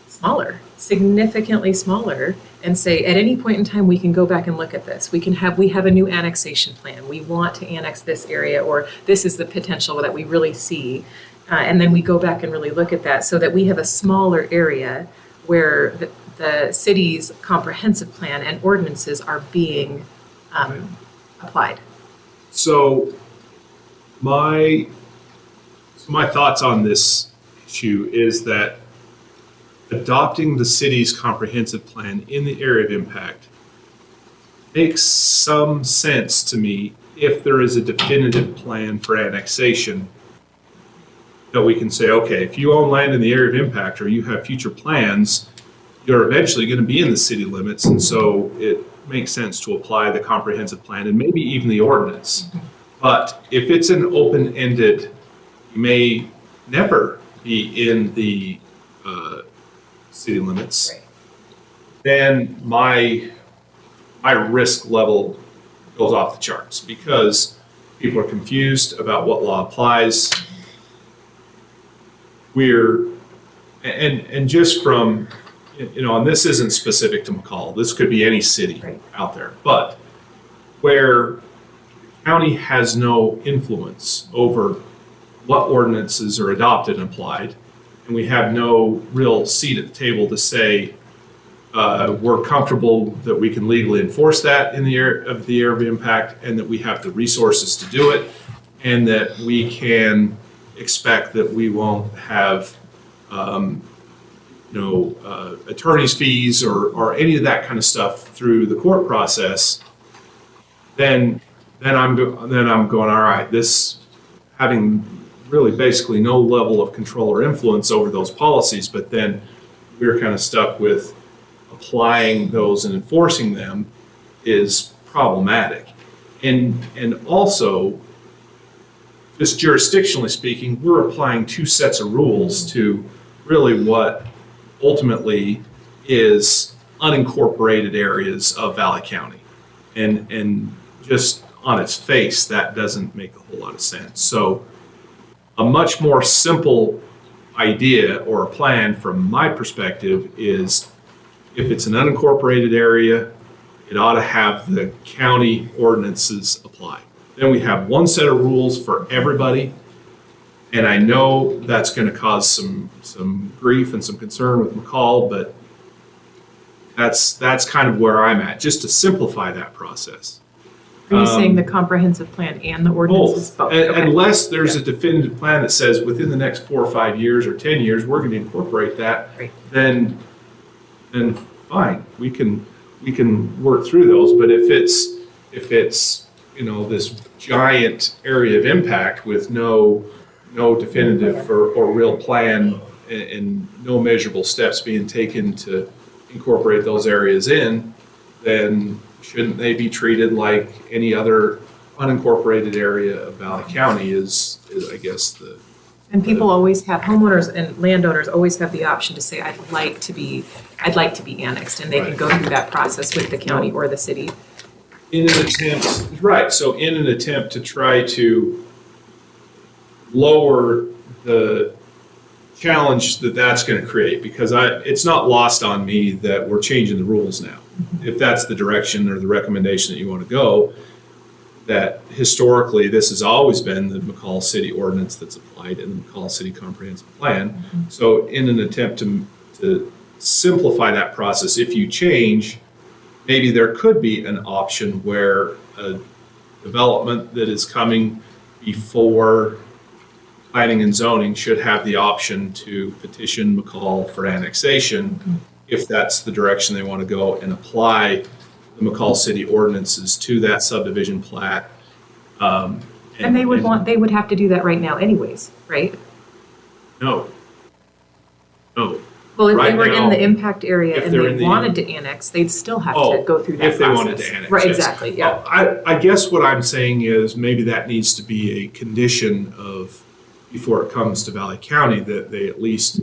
smaller, significantly smaller, and say at any point in time we can go back and look at this. We have a new annexation plan. We want to annex this area, or this is the potential that we really see. And then we go back and really look at that so that we have a smaller area where the city's comprehensive plan and ordinances are being applied. So my So my thoughts on this issue is that adopting the city's comprehensive plan in the area of impact makes some sense to me if there is a definitive plan for annexation that we can say, okay, if you own land in the area of impact or you have future plans, you're eventually going to be in the city limits, and so it makes sense to apply the comprehensive plan and maybe even the ordinance. But if it's an open-ended, may never be in the city limits, then my risk level goes off the charts because people are confused about what law applies. And just from, and this isn't specific to McCall, this could be any city Right. out there, but where the county has no influence over what ordinances are adopted and applied, and we have no real seat at the table to say, we're comfortable that we can legally enforce that in the area of impact and that we have the resources to do it and that we can expect that we won't have attorney's fees or any of that kind of stuff through the court process, then I'm going, all right, this having really basically no level of control or influence over those policies, but then we're kind of stuck with applying those and enforcing them is problematic. And also, just jurisdictionally speaking, we're applying two sets of rules to really what ultimately is unincorporated areas of Valley County. And just on its face, that doesn't make a whole lot of sense. So a much more simple idea or a plan from my perspective is if it's an unincorporated area, it ought to have the county ordinances apply. Then we have one set of rules for everybody. And I know that's going to cause some grief and some concern with McCall, but that's kind of where I'm at, just to simplify that process. Are you saying the comprehensive plan and the ordinances? Both. Okay. Unless there's a definitive plan that says within the next 4 or 5 years or 10 years, we're going to incorporate that, Right. then fine, we can work through those. But if it's this giant area of impact with no definitive or real plan and no measurable steps being taken to incorporate those areas in, then shouldn't they be treated like any other unincorporated area of Valley County is I guess the. And people always have, homeowners and landowners always have the option to say, I'd like to be annexed, and they can Right. go through that process with the county or the city. In an attempt, right, so in an attempt to try to lower the challenge that's going to create, because it's not lost on me that we're changing the rules now. If that's the direction or the recommendation that you want to go, that historically this has always been the McCall City ordinance that's applied in the McCall City Comprehensive Plan. So in an attempt to simplify that process, if you change, maybe there could be an option where a development that is coming before planning and zoning should have the option to petition McCall for annexation if that's the direction they want to go, and apply the McCall City ordinances to that subdivision plat. And they would have to do that right now anyways, right? No. Well, if they Right were in now, the impact area if and they're they in the- wanted to annex, they'd still have Oh, to go through that if they process. wanted to annex, Right, yes. exactly, yeah. I guess what I'm saying is maybe that needs to be a condition of, before it comes to Valley County, that they at least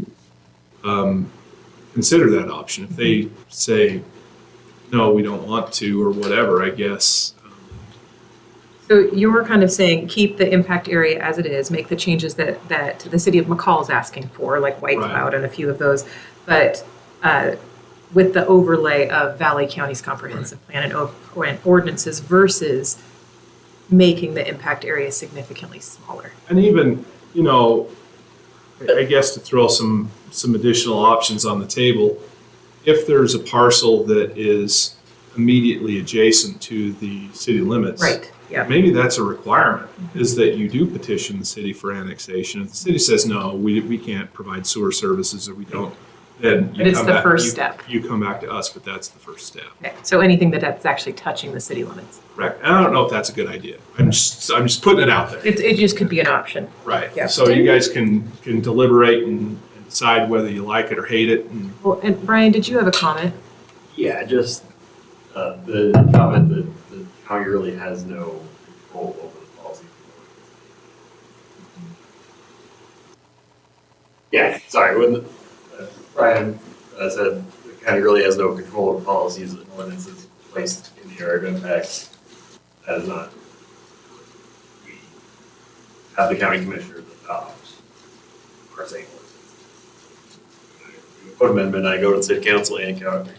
consider that option. If they say, no, we don't want to, or whatever, I guess. So you're kind of saying, keep the impact area as it is, make the changes that the city of McCall is asking for, like White Right. Cloud and a few of those, but with the overlay of Valley County's comprehensive plan and ordinances versus making the impact area significantly smaller. And even, I guess to throw some additional options on the table, if there's a parcel that is immediately adjacent to the city limits. Right. Yeah. Maybe that's a requirement, is that you do petition the city for annexation. If the city says, no, we can't provide sewer services, or we don't, then But you it's come the back. first you- step. You come back to us, but that's the first step. Okay, so anything that's actually touching the city limits. Correct. And I don't know if that's a good idea. I'm just putting it out there. It just could be an option. Right. Yeah. So you guys can deliberate and decide whether you like it or hate it. And Well, and Brian, did you have a comment? Yeah, just the comment that the county really has no control over the policy. Yeah, sorry, when Brian said the county really has no control over policies and ordinances placed in the area of impact, that is not. We have the county commissioners adopt our same ordinances. Put amendment, I go to the city council and county commission.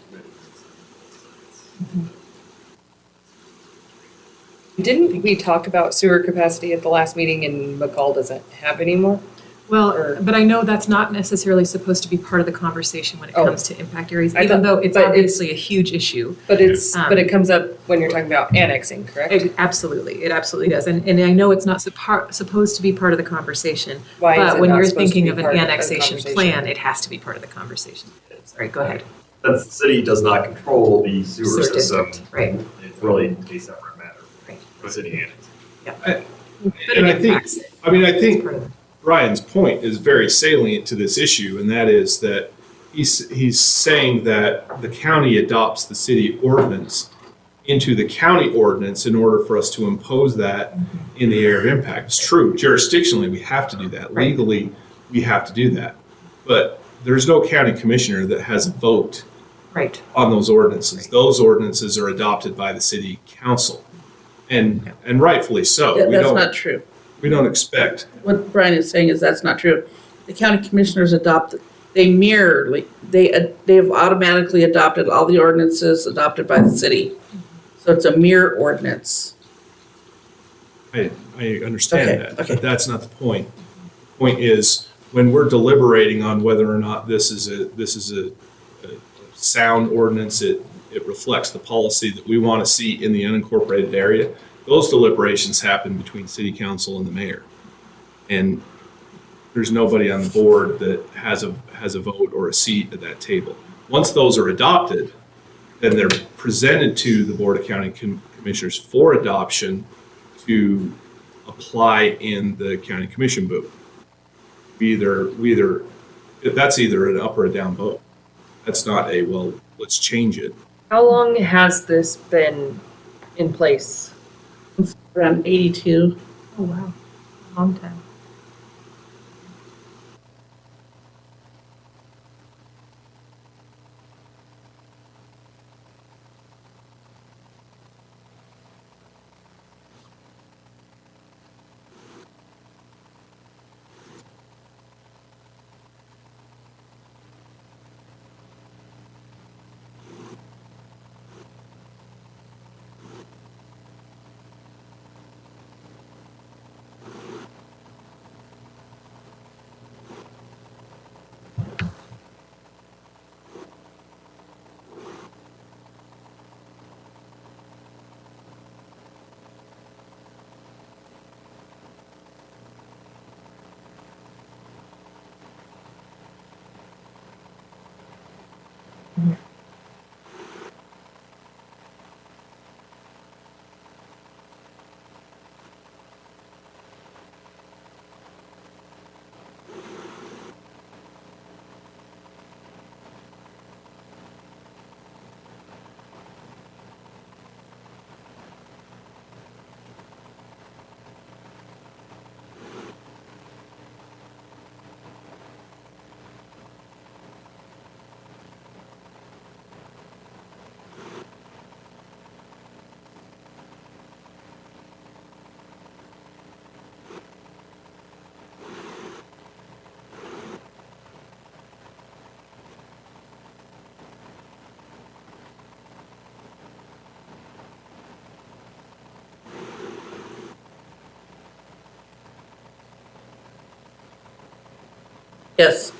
Didn't we talk about sewer capacity at the last meeting and McCall doesn't have any more? Well, Or- but I know that's not necessarily supposed to be part of the conversation when it Oh. comes to impact areas, I even thought- though it's but it's- obviously a huge issue. But but it Um, comes up when you're talking about annexing, correct? It absolutely does. And I know it's not supposed to be part of the conversation, Why is but it when not you're supposed to thinking be of an part the annexation conversation? plan, it has to be part of the conversation. Sorry, go ahead. Since the city does not control the sewer Sewer system, district, right. it's really a separate matter. Right. The city annexes. But And it I think, impacts it. I mean, I It's think part of it. Brian's point is very salient to this issue, and that is that he's saying that the county adopts the city ordinance into the county ordinance in order for us to impose that in the area of impact. It's true, jurisdictionally, we have to do that. Right. Legally, we have to do that. But there's no county commissioner that has a vote Right. on those ordinances. Those ordinances are adopted by the city council, and rightfully so. Yeah, We that's don't, not true. we don't expect. What Brian is saying is that's not true. The county commissioners adopt, they they've automatically adopted all the ordinances adopted by the city. So it's a mirror ordinance. I understand Okay, that, okay. but that's not the point. The point is, when we're deliberating on whether or not this is a sound ordinance, it reflects the policy that we want to see in the unincorporated area, those deliberations happen between city council and the mayor. And there's nobody on the board that has a vote or a seat at that table. Once those are adopted, then they're presented to the Board of County Commissioners for adoption to apply in the county commission booth. That's either an up or a down vote. That's not a, well, let's change it. How long has this been in place? Around 82. Oh, wow. Long time. Yes.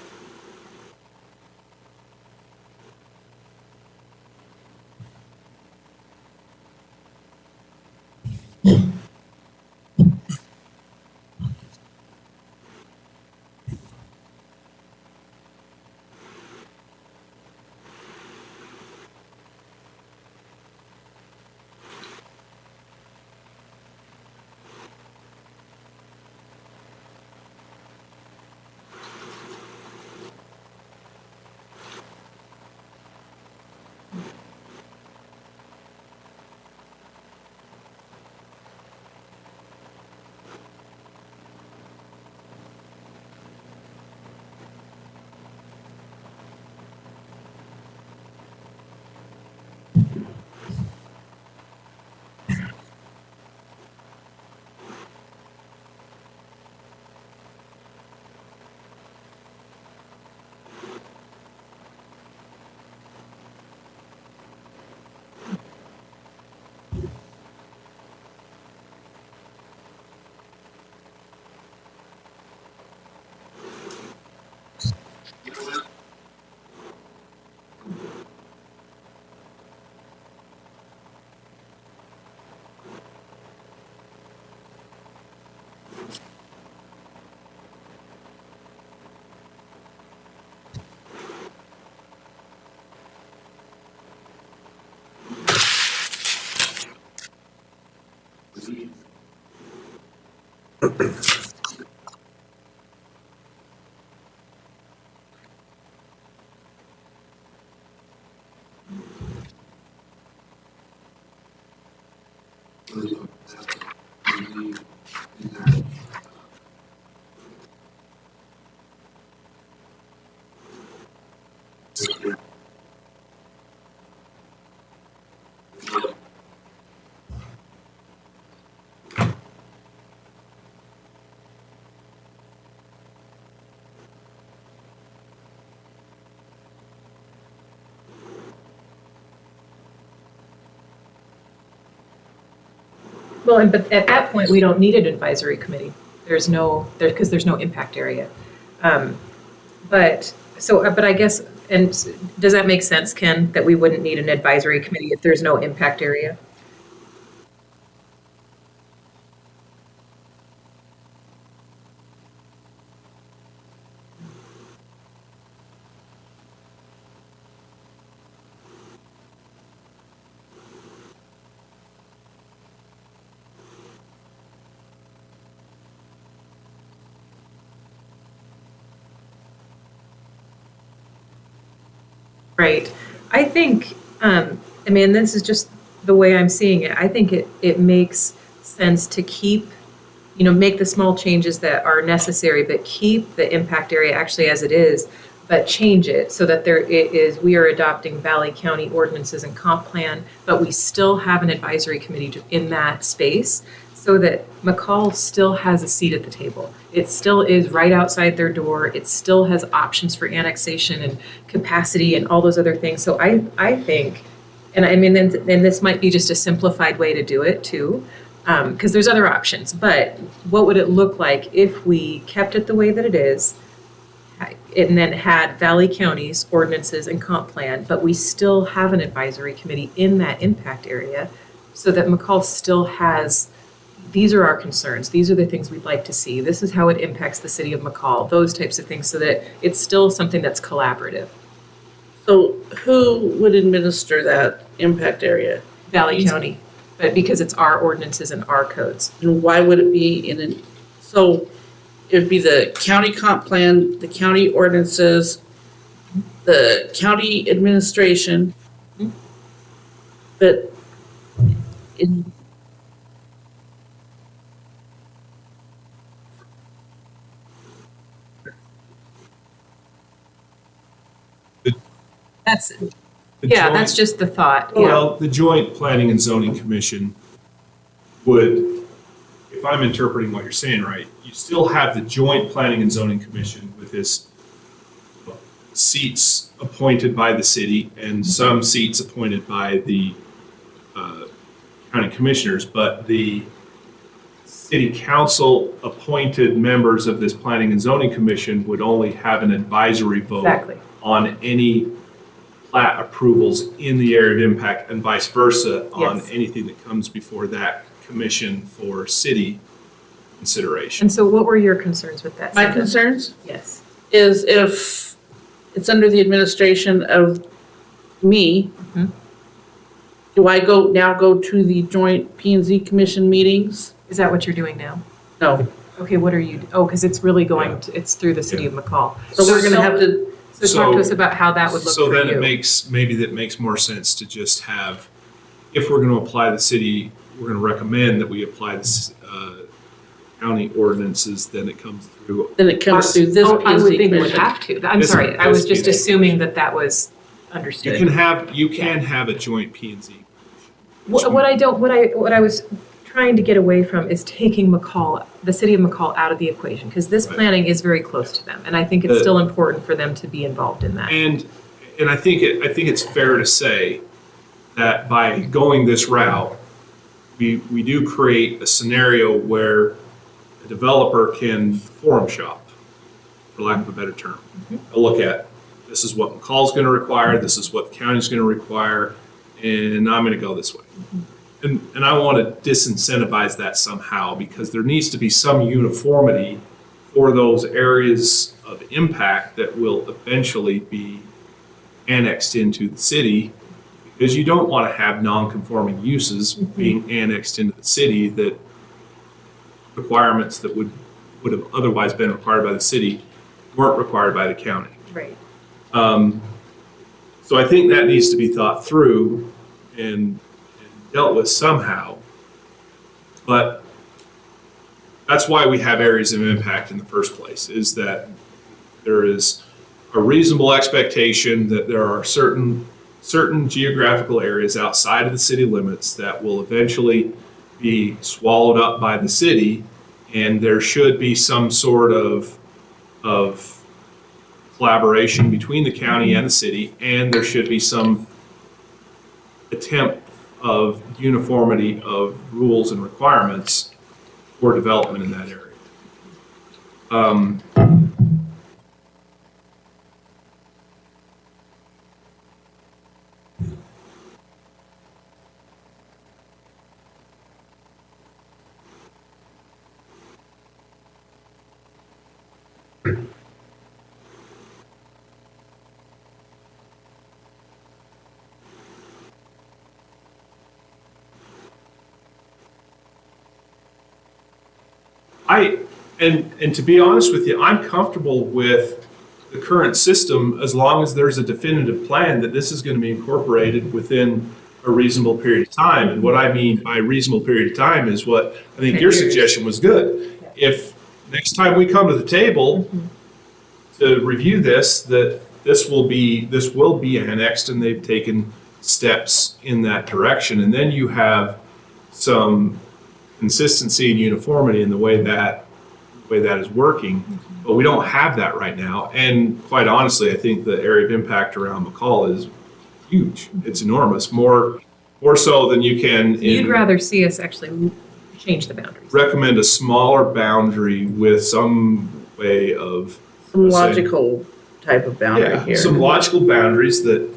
Well, but at that point, we don't need an advisory committee. There's no, because there's no impact area. But I guess, and does that make sense, Ken, that we wouldn't need an advisory committee if there's no impact area? Right. I think, this is just the way I'm seeing it. I think it makes sense to keep, make the small changes that are necessary, but keep the impact area actually as it is, but change it so that we are adopting Valley County ordinances and comp plan, but we still have an advisory committee in that space so that McCall still has a seat at the table. It still is right outside their door. It still has options for annexation and capacity and all those other things. So I think, and this might be just a simplified way to do it too, because there's other options. But what would it look like if we kept it the way that it is, and then had Valley County's ordinances and comp plan, but we still have an advisory committee in that impact area, so that McCall still has, these are our concerns, these are the things we'd like to see, this is how it impacts the city of McCall, those types of things, so that it's still something that's collaborative. So who would administer that impact area? Valley County, but because it's our ordinances and our codes. And why would it be so it would be the county comp plan, the county ordinances, the county administration, but in, That's, The yeah, joint- that's just the thought, yeah. Well, the Joint Planning and Zoning Commission would, if I'm interpreting what you're saying right, you still have the Joint Planning and Zoning Commission with its seats appointed by the city and some seats appointed by the county commissioners, but the city council appointed members of this Planning and Zoning Commission would only have an advisory vote Exactly. on any plat approvals in the area of impact and vice versa on Yes. anything that comes before that commission for city consideration. And so what were your concerns with that? my Cindy? concerns Yes. is if it's under the administration of me, Mhm. do I go to the joint P and Z commission meetings? Is that what you're doing now? No. Okay, what are you, because it's really going, it's through the city of McCall. So we're gonna have to, So talk to us about how that would look for you. So then maybe that makes more sense to just have, if we're gonna apply the city, we're gonna recommend that we apply this county ordinances, then it comes through. then it comes through this Oh, P I and would Z think we would commission. have to. I'm This- sorry, I was this just P&Z. assuming that was You understood. can have a joint P&Z. What I was trying to get away from is taking McCall, the city of McCall, out of the equation, because this Right. planning is very close to them, and I think it's The- still important for them to be involved in that. And I think it's fair to say that by going this route, we do create a scenario where a developer can forum shop, for lack of a better term. They'll look at, this is what McCall's gonna require, this is what the county's gonna require, and I'm gonna go this way. And I wanna disincentivize that somehow, because there needs to be some uniformity for those areas of impact that will eventually be annexed into the city, because you don't want to have non-conforming uses being annexed into the city that requirements that would have otherwise been required by the city weren't required by the county. Right. So I think that needs to be thought through and dealt with somehow. But that's why we have areas of impact in the first place, is that there is a reasonable expectation that there are certain geographical areas outside of the city limits that will eventually be swallowed up by the city, and there should be some sort of collaboration between the county and the city, and there should be some attempt of uniformity of rules and requirements for development in that area. And to be honest with you, I'm comfortable with the current system as long as there's a definitive plan that this is going to be incorporated within a reasonable period of time. And what I mean by reasonable period of time is what I think 10 your years. suggestion was good. If next time we come to the table to review this, that this will be annexed and they've taken steps in that direction, and then you have some consistency and uniformity in the way that is working, but we don't have that right now. And quite honestly, I think the area of impact around McCall is huge. It's enormous, more so than you can. You'd rather see us actually change the boundaries. Recommend a smaller boundary with some way of Some logical type of boundary here. some logical boundaries that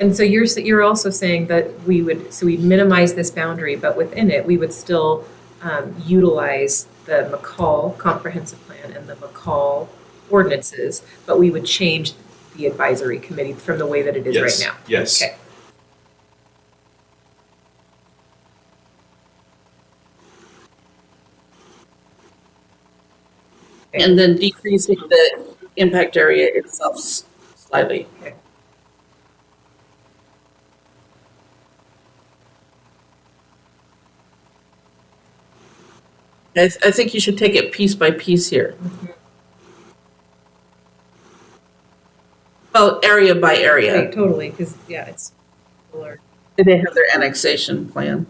And so you're also saying that we'd minimize this boundary, but within it, we would still utilize the McCall Comprehensive Plan and the McCall ordinances, but we would change the advisory committee from the way that it is right now. Yes. Okay. And then decreasing the impact area itself slightly. Okay. I think you should take it piece by piece here. Well, area by area. Right, totally, because, yeah, it's similar. They have their annexation plan.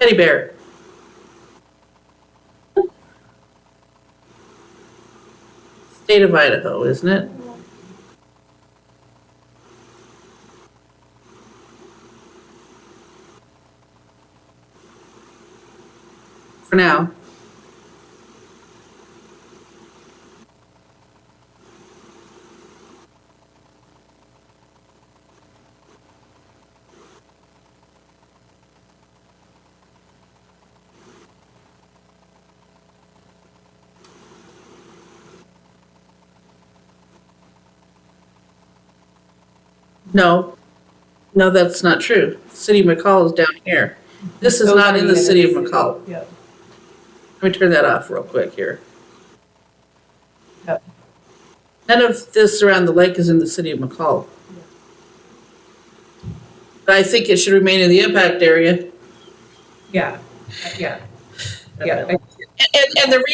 Teddy bear. State of Idaho, isn't it? For now. No, that's not true. City of McCall is down here. This is Those not aren't in the even city of McCall. Yeah. Let me turn that off real quick here. Yep. None of this around the lake is in the city of McCall. But I think it should remain in the impact area. Yeah, yeah. Yeah, And the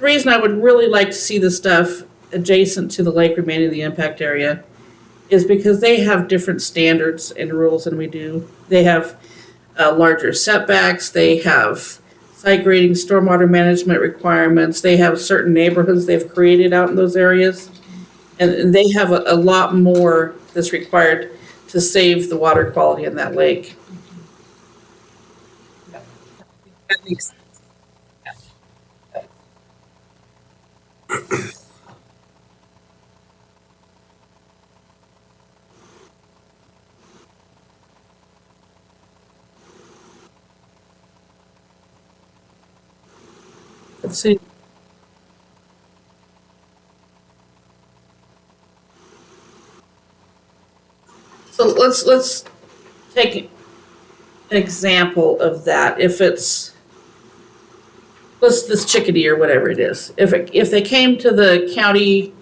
reason I would really like to see the stuff adjacent to the lake remain in the impact area is because they have different standards and rules than we do. They have larger setbacks, they have site grading, stormwater management requirements, they have certain neighborhoods they've created out in those areas. And they have a lot more that's required to save the water quality in that lake. that makes sense. See, so let's take an example of that. If it's, this Chickadee or whatever it is, if they came to the county,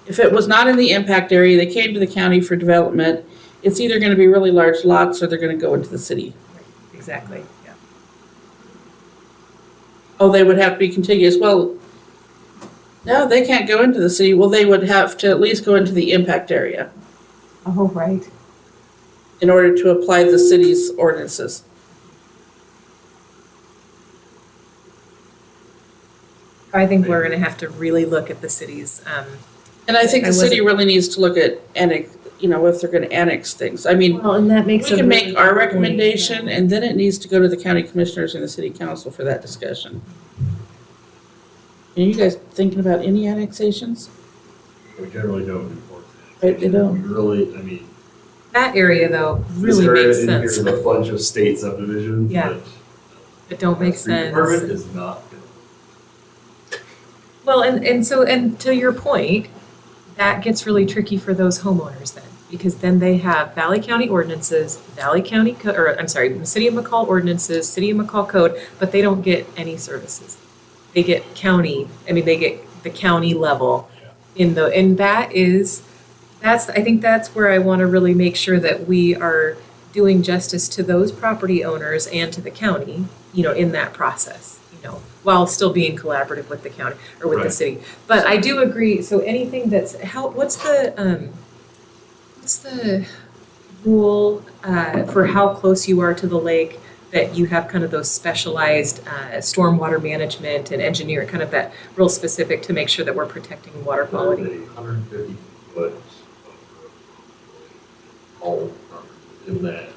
if it was not in the impact area, they came to the county for development, it's either gonna be really large lots or they're gonna go into the city. Exactly, yeah. Oh, they would have to be contiguous. Well, no, they can't go into the city. Well, they would have to at least go into the impact area Oh, right. in order to apply the city's ordinances. I think we're gonna have to really look at the cities, And I think I the city wasn't- really needs to look at if they're gonna annex things. I mean, well, and that we makes a can really make our good point. recommendation and then it needs to go to the county commissioners and the city council for that discussion. Are you guys thinking about any annexations? We generally don't enforce Right, they it. don't. We really, I mean, That area though this really area makes in here sense, is a bunch of state subdivisions Yeah. that it don't make street department sense. is not gonna. Well, and to your point, that gets really tricky for those homeowners then, because then they have Valley County ordinances, City of McCall ordinances, City of McCall code, but they don't get any services. They get they get the county level and I think that's where I want to really make sure that we are doing justice to those property owners and to the county, in that process, while still being collaborative with the county or with the Right. city. But I do agree, so anything what's the rule for how close you are to the lake, that you have kind of those specialized stormwater management and engineering, kind of that real specific to make sure that we're protecting water quality? There's a 150 foot all in that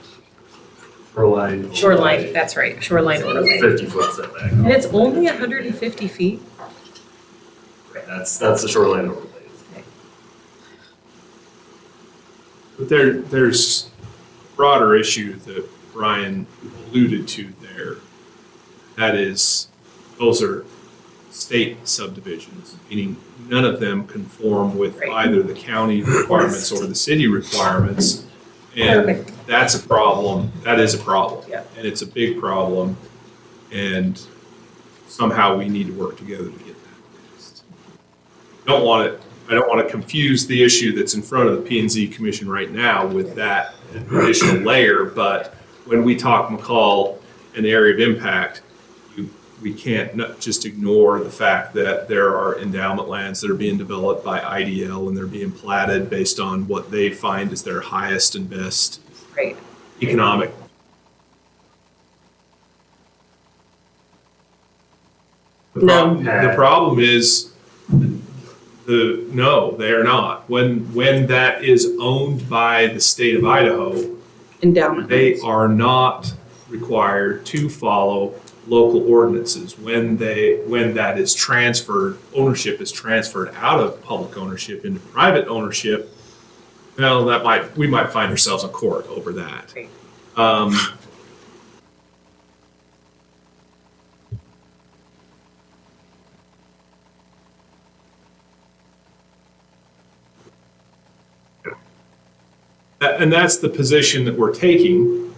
shoreline. Shoreline, that's right, shoreline overlay. 50-foot setback. And it's only 150 feet? That's the shoreline overlay. But there's a broader issue that Brian alluded to there. That is, those are state subdivisions, meaning none of them conform with Right. either the county requirements or the city requirements. And Perfect. that's a problem. That is a problem. Yeah. And it's a big problem. And somehow we need to work together to get that fixed. I don't want to confuse the issue that's in front of the P and Z Commission right now with that additional layer, but when we talk McCall and area of impact, we can't not just ignore the fact that there are endowment lands that are being developed by IDL and they're being platted based on what they find is their highest and best Right. economic. No. The problem is, no, they are not. When that is owned by the state of Idaho, Endowment. they are not required to follow local ordinances. When that is transferred, ownership is transferred out of public ownership into private ownership, well, we might find ourselves in court over that. Right. And that's the position that we're taking.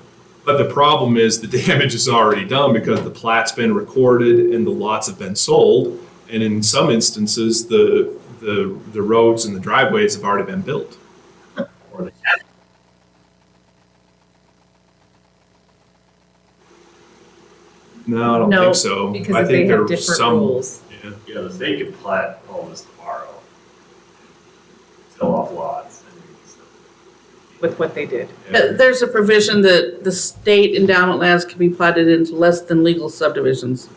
But the problem is the damage is already done because the plat's been recorded and the lots have been sold. And in some instances, the roads and the driveways have already been built. Or the No, I don't No, think so. Because I if they think have there different some. rules. Yeah. the state could plat all this tomorrow. Sell off lots. With what they did. There's a provision that the state endowment lands can be platted into less than legal subdivisions.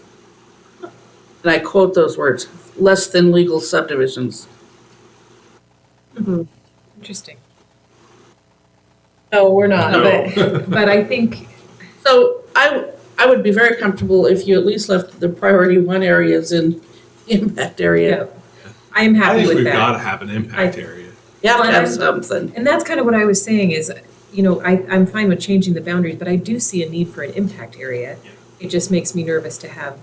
And I quote those words, less than legal subdivisions. Interesting. No, we're not. No. But I think, So I would be very comfortable if you at least left the priority one areas in the impact area. I am I happy think with we've that. got to have an impact area. You have to have Well, something. And that's kind of what I was saying is, I'm fine with changing the boundaries, but I do see a need for an impact area. Yeah. It just makes me nervous to have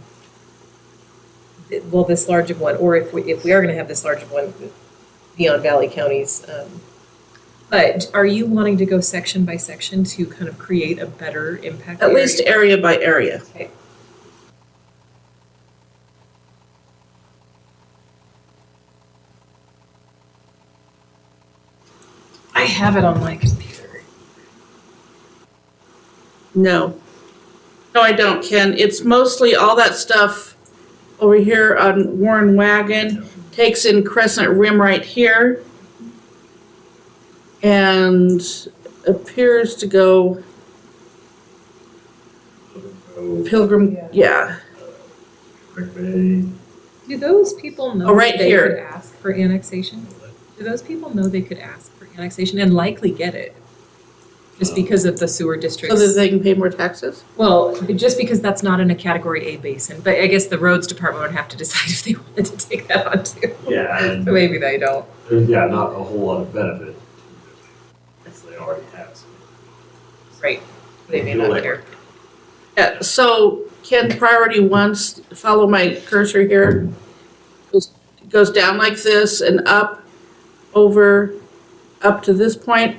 well, this large of one, or if we are gonna have this large of one beyond Valley counties. But are you wanting to go section by section to kind of create a better impact At area? least area by area. Okay. I have it on my computer. No. No, I don't, Ken. It's mostly all that stuff over here on Warren Wagon, takes in Crescent Rim right here. And appears to go Pilgrim, yeah. Rick Bay. Do those people know Oh, right they here. could ask for annexation? Do those people know they could ask for annexation and likely get it? Just because of the sewer So districts? that they can pay more taxes? Well, just because that's not in a category A basin, but I guess the roads department would have to decide if they wanted to take that on too. Yeah, and So maybe they don't. there's, not a whole lot of benefit. Because they already have some. Right. They may do not like- care. Yeah, so Ken, priority one, follow my cursor here. It goes down like this and up, over, up to this point,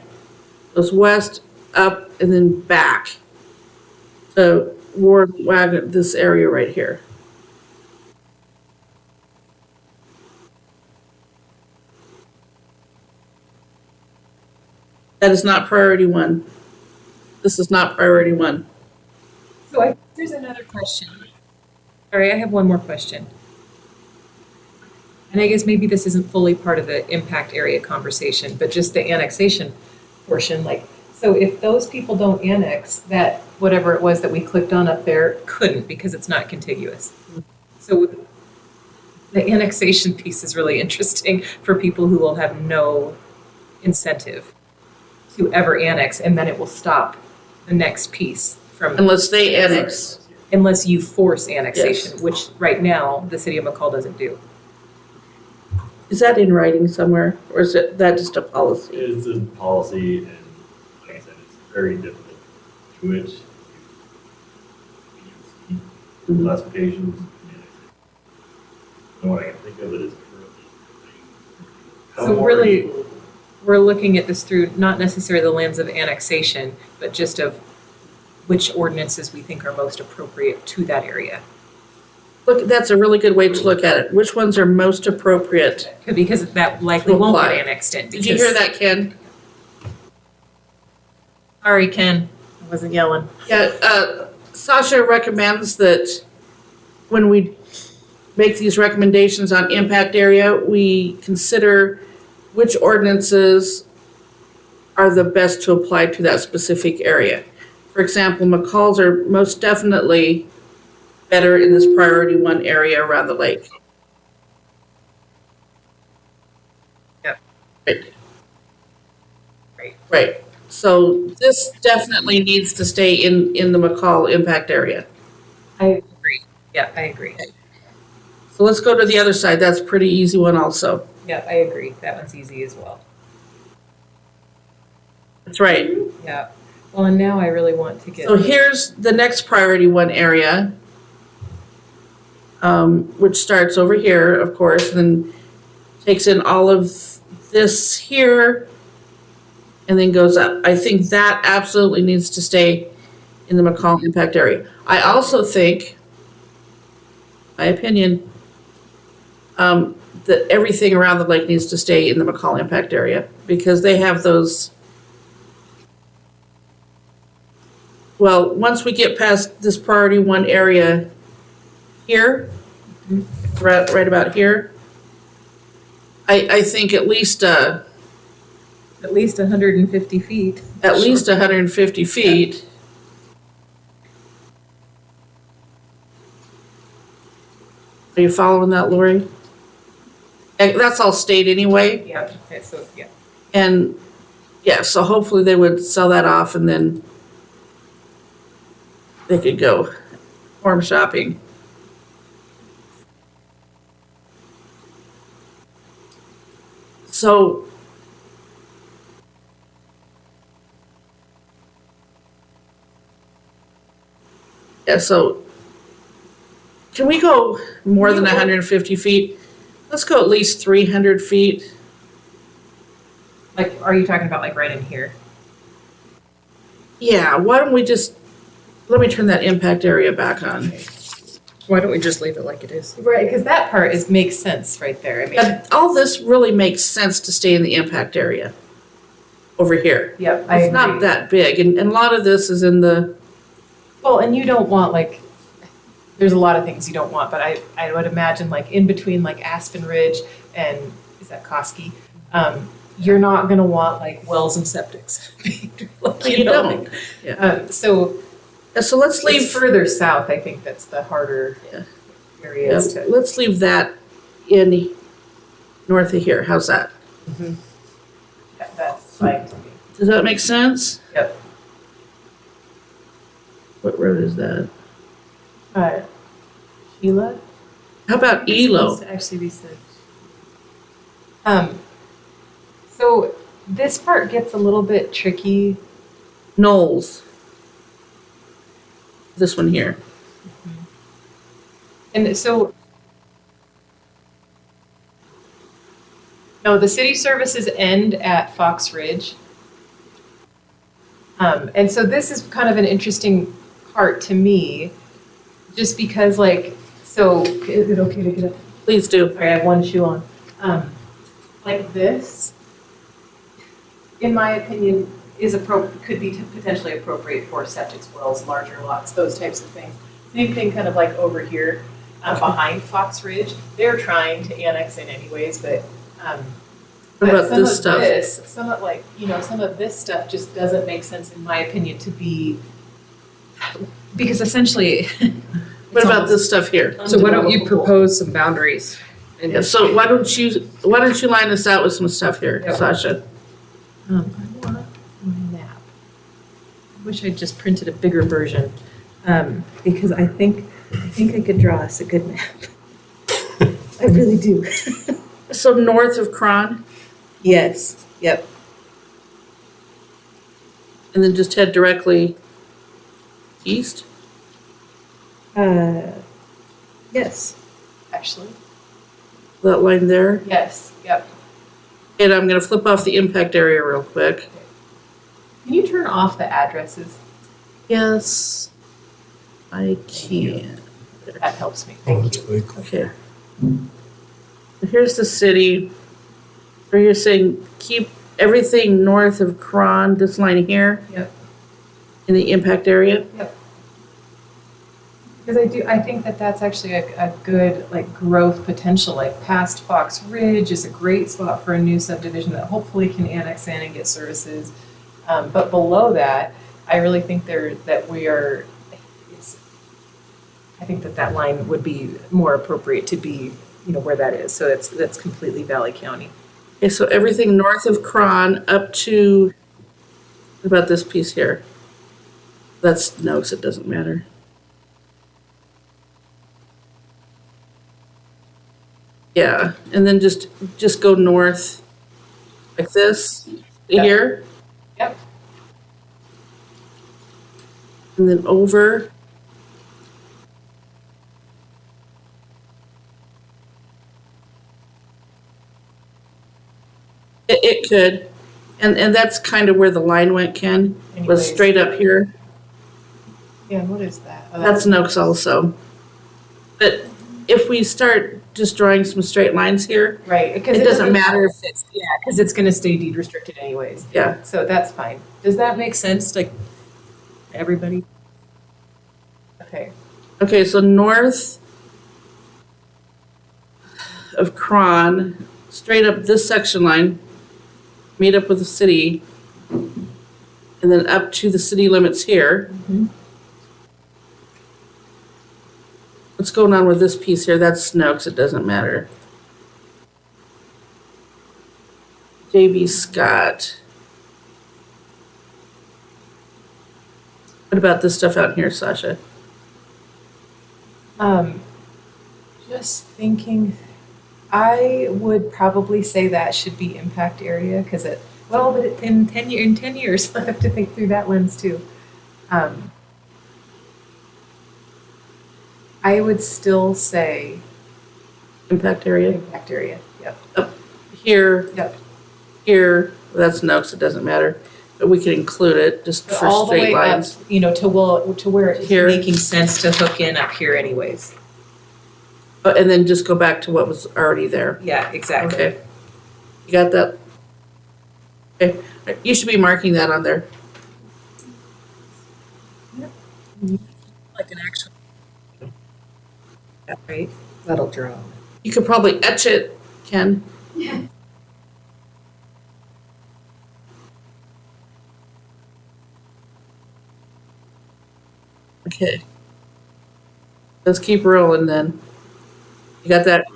goes west, up, and then back. So Warren Wagon, this area right here. That is not priority one. This is not priority one. So here's another question. Sorry, I have one more question. And I guess maybe this isn't fully part of the impact area conversation, but just the annexation portion, like, so if those people don't annex, that whatever it was that we clicked on up there couldn't because it's not contiguous. So the annexation piece is really interesting for people who will have no incentive to ever annex, and then it will stop the next piece from, Unless they annex. unless you force annexation, Yes. which right now the city of McCall doesn't do. Is that in writing somewhere, or is that just a policy? It's a policy, and like I said, it's very difficult to do it. Mhm. Classifications. And what I can think of it is currently. So really, we're looking at this through not necessarily the lens of annexation, but just of which ordinances we think are most appropriate to that area. Look, that's a really good way to look at it. Which ones are most appropriate? Because that likely To won't apply. get annexed in. Did you hear that, Ken? Sorry, Ken, I wasn't yelling. Yeah, Sasha recommends that when we make these recommendations on impact area, we consider which ordinances are the best to apply to that specific area. For example, McCall's are most definitely better in this priority one area around the lake. Yep. Right. Right. Right. So this definitely needs to stay in the McCall impact area. I agree. Yeah, I agree. So let's go to the other side. That's a pretty easy one also. Yeah, I agree. That one's easy as well. That's right. Yeah. Well, and now I really want to get. So here's the next priority one area, which starts over here, of course, then takes in all of this here and then goes up. I think that absolutely needs to stay in the McCall impact area. I also think, my opinion, that everything around the lake needs to stay in the McCall impact area because they have those. Well, once we get past this priority one area here, right about here, I think at least 150 feet. at least 150 feet. Are you following that, Lori? That's all state anyway, Yeah. Okay, so yeah. and yeah, so hopefully they would sell that off and then they could go farm shopping. So yeah, so Can we go more than Yeah. 150 feet? Let's go at least 300 feet. Like, are you talking about like right in here? Yeah, why don't we just, let me turn that impact area back on. Why don't we just leave it like it is? Right, because that part makes sense right there. I mean, But all this really makes sense to stay in the impact area over here. yep, I It's not agree. that big, and a lot of this is in the, Well, and you don't want like, there's a lot of things you don't want, but I would imagine like in between like Aspen Ridge and, is that Koski? You're not gonna want like wells and septics. you don't. So So let's it's leave, further south, I think that's the harder Yeah. areas to. let's leave that in north of here. How's that? That's fine to me. Does that make sense? Yep. What road is that? Sheila? How about It's Elo? supposed to actually be said. So this part gets a little bit tricky. Knowles. This one here. And so, no, the city services end at Fox Ridge. And so this is kind of an interesting part to me, just because like, so, is it okay to get up? Please do. Sorry, I have one shoe on. Like this, in my opinion, could be potentially appropriate for septic wells, larger lots, those types of things. Same thing kind of like over here, behind Fox Ridge. They're trying to annex in anyways, but, What about some this of stuff? this, some of like, some of this stuff just doesn't make sense in my opinion to be, because essentially. What about this stuff here? So why don't you undevelopable. propose some boundaries? And Yeah, so why don't you line us out with some stuff here, Yep. Sasha? I want my map. I wish I'd just printed a bigger version, because I think I could draw us a good map. I really do. So north of Cron, Yes, yep. and then just head directly east? Yes, actually, That line there? yes, yep. And I'm gonna flip off the impact area real quick. Can you turn off the addresses? Yes, I can. That helps me, Oh, thank that's you. really cool. Okay. Here's the city, where you're saying keep everything north of Cron, this line here. Yep. In the impact area. Because I think that that's actually a good like growth potential, like past Fox Ridge is a great spot for a new subdivision that hopefully can annex in and get services. But below that, I really think I think that line would be more appropriate to be, where that is. So that's completely Valley County. Okay, so everything north of Cron up to, what about this piece here? That's, no, 'cause it doesn't matter. Yeah, and then just go north like this, Yep. here. Yep. And then over. It could, and that's kind of where the line went, Ken, was Anyways. straight up here. Yeah, what is that? Oh, That's Noakes also. But if we start just drawing some straight lines here, right, because it doesn't matter if it's, because it's gonna stay deed restricted anyways. yeah. So that's fine. Does that make sense, like, everybody? Okay. Okay, so north of Cron, straight up this section line, meet up with the city, and then up to the city limits here. Mhm. What's going on with this piece here? That's Noakes, it doesn't matter. J.B. Scott. What about this stuff out here, Sasha? Just thinking, I would probably say that should be impact area, because in 10 years, I have to think through that lens too. I would still say impact area. impact area, yep. Here, Yep. here, that's no, 'cause it doesn't matter, but we can include it just for All the straight way up, lines. to where it's Here. making sense to hook in up here anyways. And then just go back to what was already there. Yeah, exactly. Okay. You got that? Okay, you should be marking that on there. Like an actual. Right? That'll draw. You could probably etch it, Ken. Okay. Let's keep rolling then. You got that?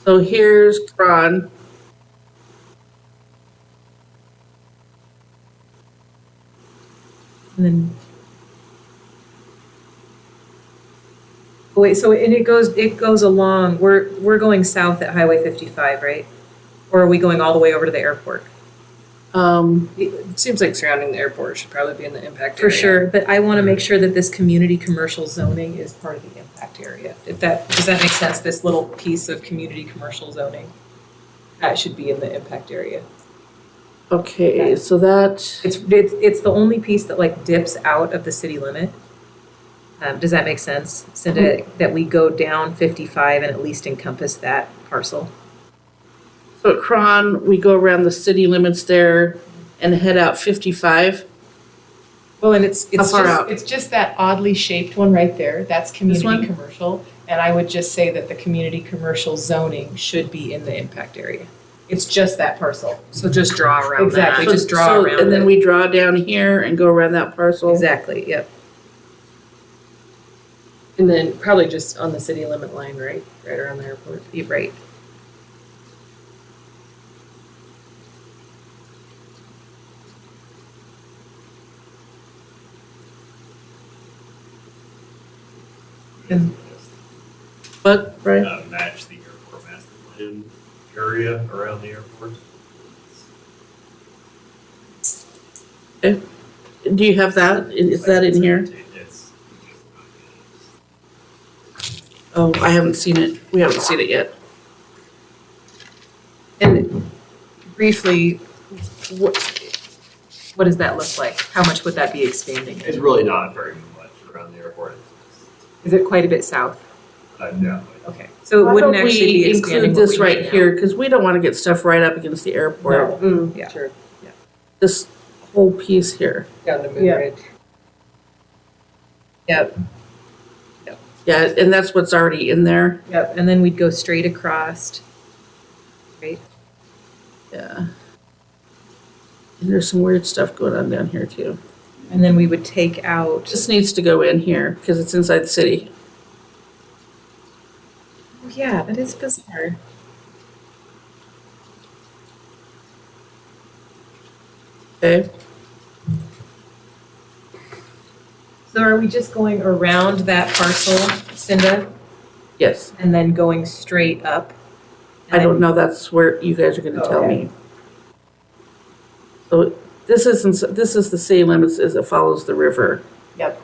So here's Cron. And then. Oh, wait, so it goes along, we're going south at Highway 55, right? Or are we going all the way over to the airport? It seems like surrounding the airport should probably be in the impact For area. sure, but I want to make sure that this community commercial zoning is part of the impact area. Does that make sense? This little piece of community commercial zoning? That should be in the impact area. Okay, so that, It's the only piece that like dips out of the city limit. Does that make sense? So that we go down 55 and at least encompass that parcel? so at Cron, we go around the city limits there and head out 55. Well, and it's How far just, out? it's just that oddly shaped one right there. That's community one? commercial. And I would just say that the community commercial zoning should be in the impact area. It's just that parcel. So just draw around Exactly. that. just draw So- around And then it. we draw down here and go around that parcel. Exactly, yep. And then probably just on the city limit line, right? Right around the airport. You're right. And But, right? Match the airport master plan area around the airport. Do you have that? Is that in here? It's Oh, I haven't seen it. We haven't seen it yet. And briefly, what does that look like? How much would that be expanding? It's really not very much around the airport. Is it quite a bit south? No. Okay, so it Why wouldn't don't actually be we expanding include what this we right need now? here, because we don't want to get stuff right up against the airport. Yeah. Sure. This whole piece here. Down to Moon Yeah. Ridge. Yep, Yeah, and that's what's already in there. yep, and then we'd go straight across. Right? Yeah. And there's some weird stuff going on down here too. And then we would take out, This needs to go in here because it's inside the city. oh yeah, that is bizarre. Okay. So are we just going around that parcel, Cinda, Yes. and then going straight up? I don't know. That's where you guys are going to tell Okay. me. So this is the city limits as it follows the river. Yep.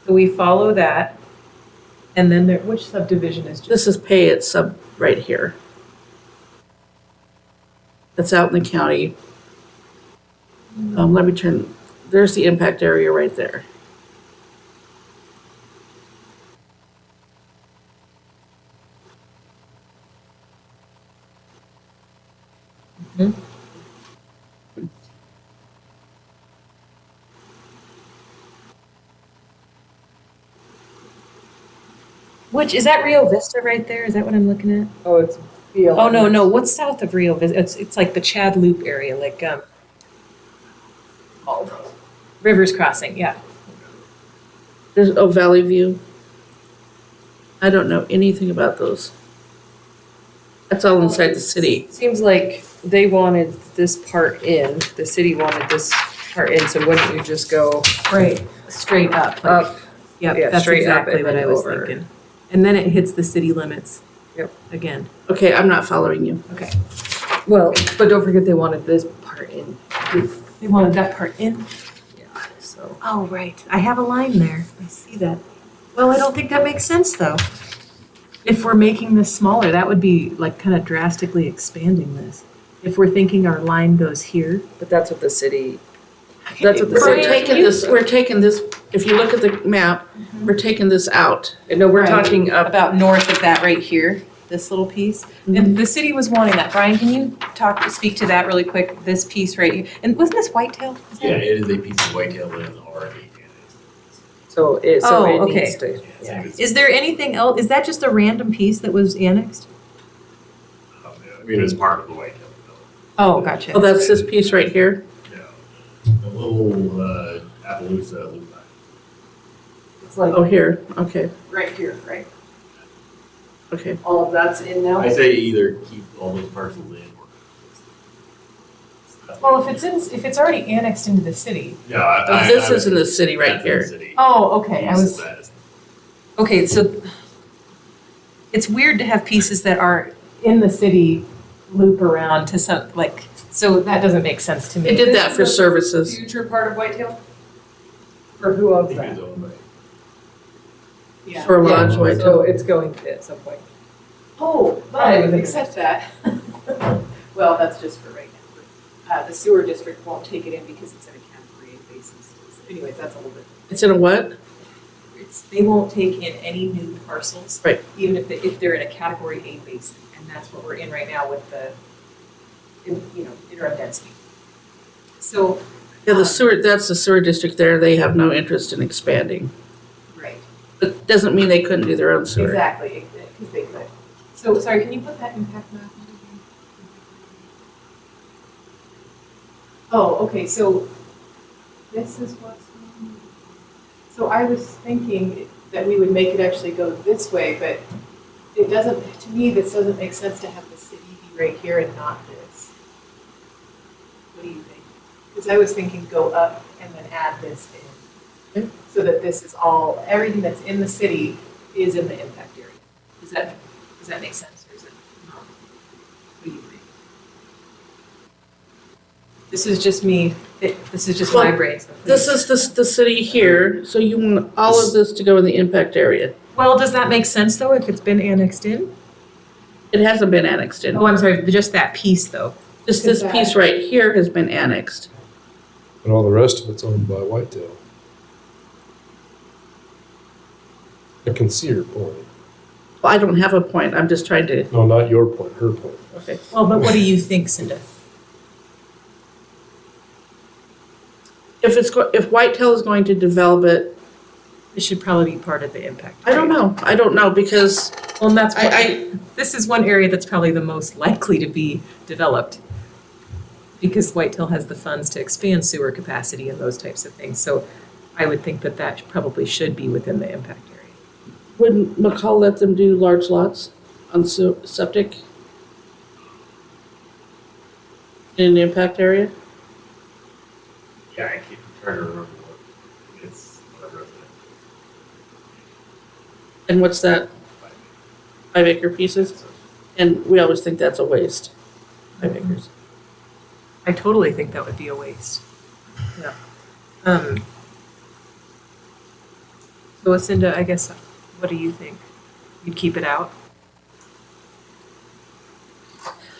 So we follow that, and then there, which subdivision is just? This is pay it sub right here. That's out in the county. Let me turn, there's the impact area right there. Which, is that Rio Vista right there? Is that what I'm looking at? Oh, it's BLM. Oh, no, what's south of Rio Vista? It's like the Chad Loop area, like, Rivers Crossing, yeah. There's, oh, Valley View. I don't know anything about those. That's all inside the city. Seems like they wanted this part in, the city wanted this part in, so wouldn't you just go Right. Straight up, like, up? yep, yeah, that's straight up exactly and what then I was over. thinking. And then it hits the city limits. Yep. Again, Okay, I'm not following you. okay. Well, but don't forget they wanted this part in. They wanted that part in? Yeah, so. Oh, right. I have a line there. I see that. Well, I don't think that makes sense, though. If we're making this smaller, that would be like kind of drastically expanding this. If we're thinking our line goes here. But that's what the city, that's what the We're city. taking this, if you look at the map, we're taking this out. No, we're Right. talking up. About north of that right here, this little piece. And the city was wanting that. Brian, can you speak to that really quick? This piece right here. And wasn't this whitetail? Is that- Yeah, it is a piece of whitetail land already annexed. So it Oh, needs okay. to. Yeah, it's- Is there anything else? Is that just a random piece that was annexed? I mean, it's part of the whitetail. Oh, gotcha. Oh, that's this piece right here? Yeah. A little, Appaloosa loop line. It's like Oh, here, okay, right here, right? okay. All of that's in now? I say either keep all those parcels in or. Well, if it's already annexed into the city. Yeah. Oh, this is in the city right here. Oh, okay. Okay, so it's weird to have pieces that are in the city loop around to some, like, so that doesn't make sense to me. They did that for services. Future part of Whitetail? Or who owns that? Yeah. For a large Yeah, white so it's going to at some point. Oh, Probably within but the except that, well, that's just for right now. The sewer district won't take it in because it's in a category A basis. Anyways, that's a little bit. It's in a what? They won't take in any new parcels. Right. Even if they're in a category A basin, and that's what we're in right now with the, interim density. So. Yeah, the sewer, that's the sewer district there, they have no interest in expanding. Right. But doesn't mean they couldn't do their own sewer. Exactly, because they could. So, sorry, can you put that impact map on again? Oh, okay, so this is what's. So I was thinking that we would make it actually go this way, but it doesn't, to me, this doesn't make sense to have the city be right here and not this. What do you think? Because I was thinking go up and then add this in. Okay. So that this is all, everything that's in the city is in the impact area. Does that make sense, or is it not? What do you think? This is just me, this is just Well, my brain. so This please. is the city here, so you want all of this to go in the impact area. Well, does that make sense though, if it's been annexed in? It hasn't been annexed in. Oh, I'm sorry, just that piece though. Just this piece right here has been annexed. And all the rest of it's owned by Whitetail. I can see your point. Well, I don't have a point, I'm just trying to, No, not your point, her point. okay. Well, but what do you think, Cinda? If Whitetail is going to develop it, It should probably be part of the impact. I don't know, because Well, and that's what, I, this is one area that's probably the most likely to be developed. Because Whitetail has the funds to expand sewer capacity and those types of things. So I would think that that probably should be within the impact area. wouldn't McCall let them do large lots on septic? In the impact area? Yeah, I keep trying to remember what it's. Whatever it's And what's that, 5 acre pieces? And we always think that's a waste, 5 acres. I totally think that would be a waste. Yeah. So Lucinda, I guess, what do you think? You'd keep it out?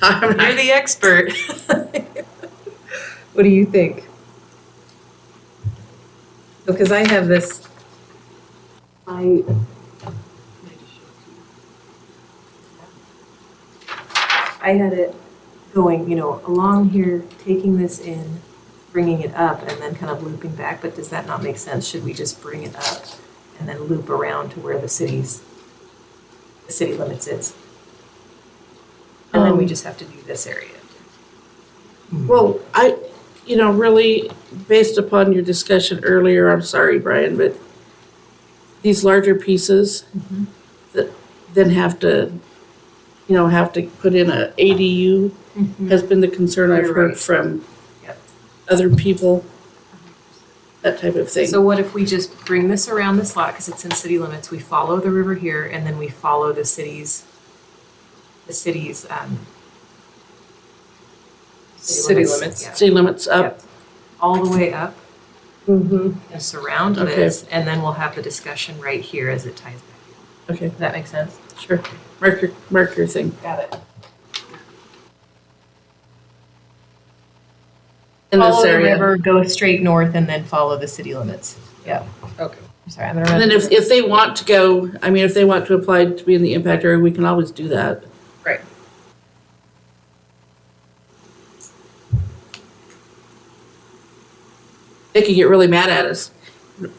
You're the expert. What do you think? Because I have this, I had it going, along here, taking this in, bringing it up, and then kind of looping back, but does that not make sense? Should we just bring it up and then loop around to where the city limits is? And then we just have to do this area. Well, really, based upon your discussion earlier, I'm sorry, Brian, but these larger pieces that then have to put in a ADU has been the concern I've You're heard right. from Yep. other people, that type of thing. So what if we just bring this around this lot, because it's in city limits, we follow the river here, and then we follow the city's, City limits, yeah. City limits up, Yep. All the way up, Mm-hmm. and surround Okay. this, and then we'll have the discussion right here as it ties back. Okay, Does that make sense? sure. Mark your thing. Got it. In this Follow the area. river, go straight north, and then follow the city limits. Yeah. Okay. I'm sorry, I'm gonna And run. then if they want to go, I mean, if they want to apply to be in the impact area, we can always do that. Right. They could get really mad at us.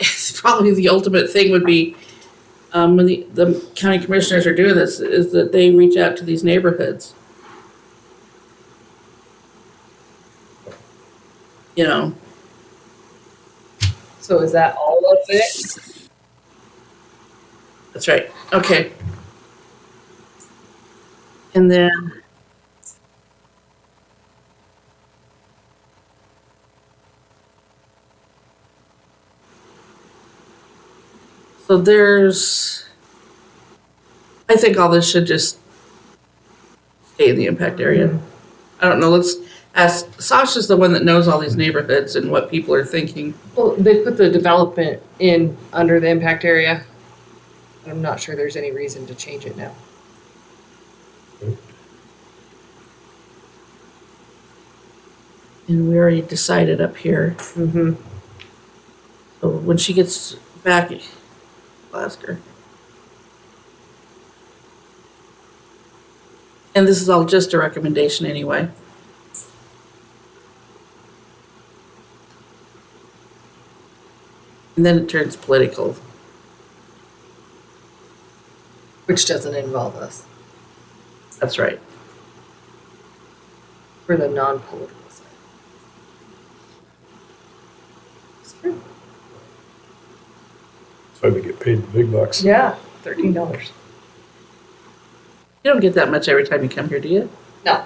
It's probably the ultimate thing would be, when the county commissioners are doing this, is that they reach out to these neighborhoods. You know, So is that all of it? that's right, okay. And then. So I think all this should just stay in the impact area. I don't know, let's ask, Sasha's the one that knows all these neighborhoods and what people are thinking. Well, they put the development in under the impact area. I'm not sure there's any reason to change it now. And we already decided up here, Mm-hmm. so when she gets back, I'll ask her. And this is all just a recommendation anyway. And then it turns political. Which doesn't involve us That's right. for the non-political side. It's true. That's why we get paid the big bucks. Yeah, $13. You don't get that much every time you come here, do you? No,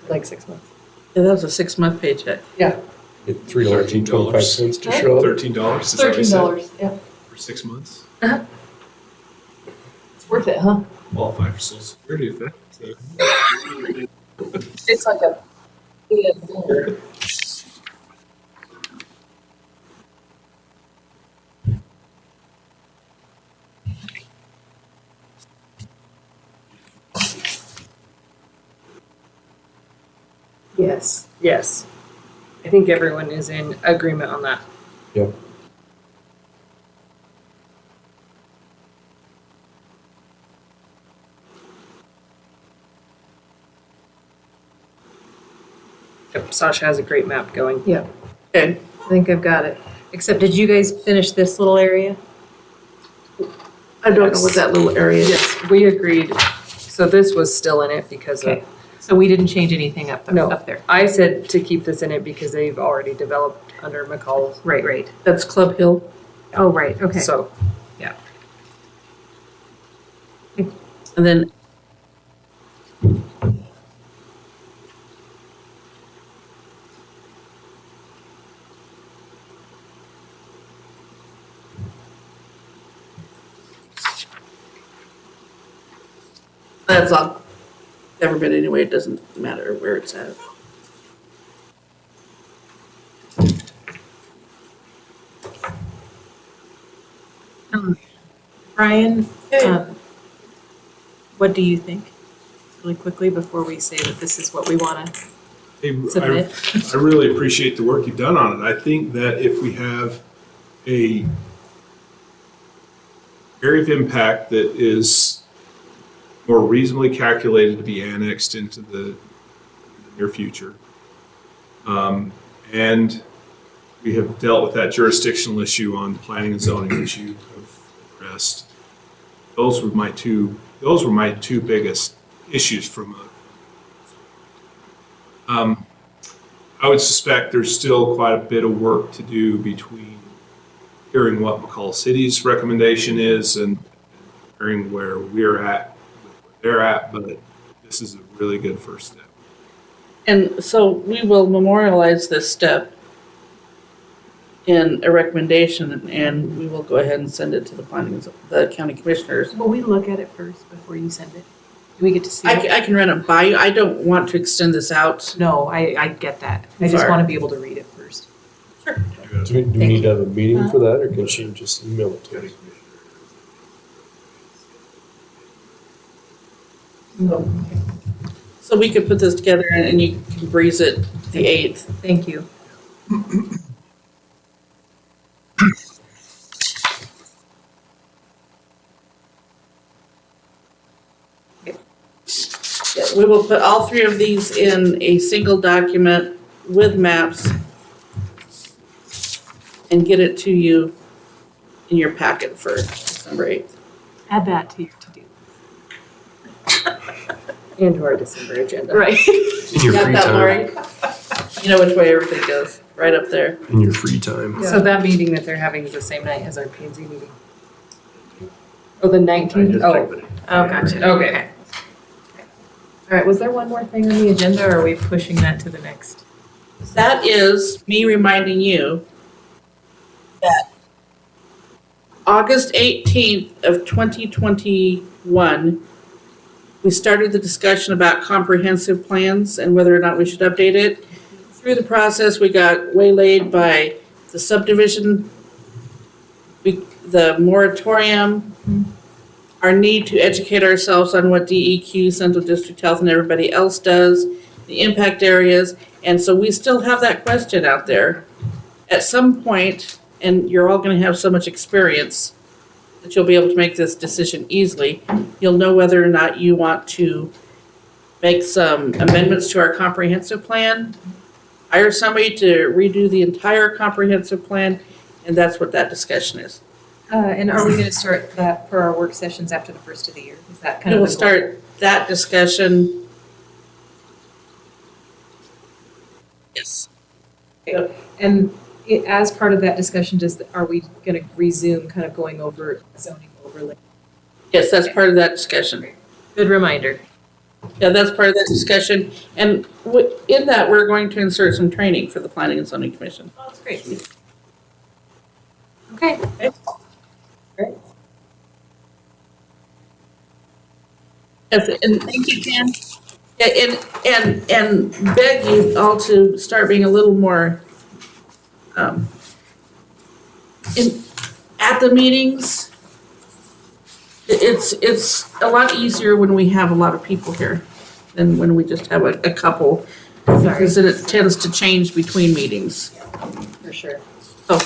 like 6 months. Yeah, that was a 6-month paycheck. Yeah, Get $3.25 to show up. $13, is that what you said? $13. Yeah, For 6 months? it's worth it, huh? Qualify for social security if that. It's like a. Yes. Yes, I think everyone is in agreement on that. Yep. Yep, Sasha has a great map going. Yeah, Okay, I think I've got it. Except, did you guys finish this little area? I don't know what that little area is. Yes, we agreed. So this was still in it because Okay. of, So we didn't change anything up there? No. Up there? I said to keep this in it because they've already developed under McCall's. Right, right. That's Club Hill. Oh, right, okay. So, And then that's all. Never been anyway, it doesn't matter where it's at. Brian, what do you think? Really quickly before we say that this is what we want to Hey, submit. I really appreciate the work you've done on it. I think that if we have a area of impact that is more reasonably calculated to be annexed into the near future, and we have dealt with that jurisdictional issue on the planning and zoning that you have addressed, those were my two biggest issues from a I would suspect there's still quite a bit of work to do between hearing what McCall City's recommendation is and hearing where we're at, where they're at, but this is a really good first step. And so we will memorialize this step in a recommendation, and we will go ahead and send it to the county commissioners. Will we look at it first before you send it? Do we get to see I, it? I can run it by you. I don't want to extend this out. No, I get that. I just Sorry. want to be able to read it first. Do Do we need to have a meeting for that, or can she just email it to us? So we could put this together and you can breeze it the 8th. Thank you. Yeah, we will put all three of these in a single document with maps and get it to you in your packet for December 8th. Add that to your to-do. And to our December agenda. Right. In your Got free that, time. Lori? You know which way everything goes, right up there. In your free time. So that meeting that they're having is the same night as our P and Z meeting? Oh, the I 19th? just Oh, checked it. Oh, gotcha. okay. All right, was there one more thing on the agenda, or are we pushing that to the next? That is me reminding you that August 18th of 2021, we started the discussion about comprehensive plans and whether or not we should update it. Through the process, we got waylaid by the subdivision, the moratorium, our need to educate ourselves on what DEQ, Central District Health, and everybody else does, the impact areas, and so we still have that question out there. At some point, and you're all gonna have so much experience that you'll be able to make this decision easily, you'll know whether or not you want to make some amendments to our comprehensive plan, hire somebody to redo the entire comprehensive plan, and that's what that discussion is. And are we gonna start that for our work sessions after the first of the year? Is that kind We of? will the goal? start that discussion. Yes. And as part of that discussion, are we gonna resume kind of going over zoning overlay? Yes, that's part of that discussion. Good reminder. Yeah, that's part of that discussion. And in that, we're going to insert some training for the Planning and Zoning Commission. Oh, that's great. Okay. And thank you, Ken. Yeah, and beg you all to start being a little more, at the meetings. It's a lot easier when we have a lot of people here than when we just have a couple. Because then it tends to change between meetings. For sure. So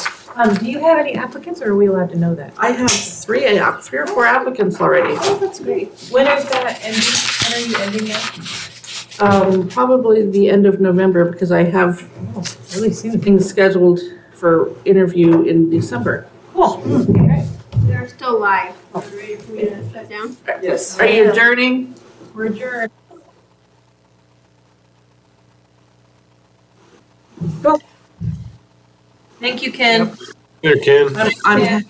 Do you have any applicants, or are we allowed to know that? I have three or four applicants already. Oh, that's great. When is that ending? When are you ending that? Probably the end of November because I have Oh, really soon. things scheduled for interview in December. Cool. Okay. They're still live. Are you ready for me to shut down? Yes. Are you adjourning? We're adjourned. Thank you, Ken. There, Ken. I'm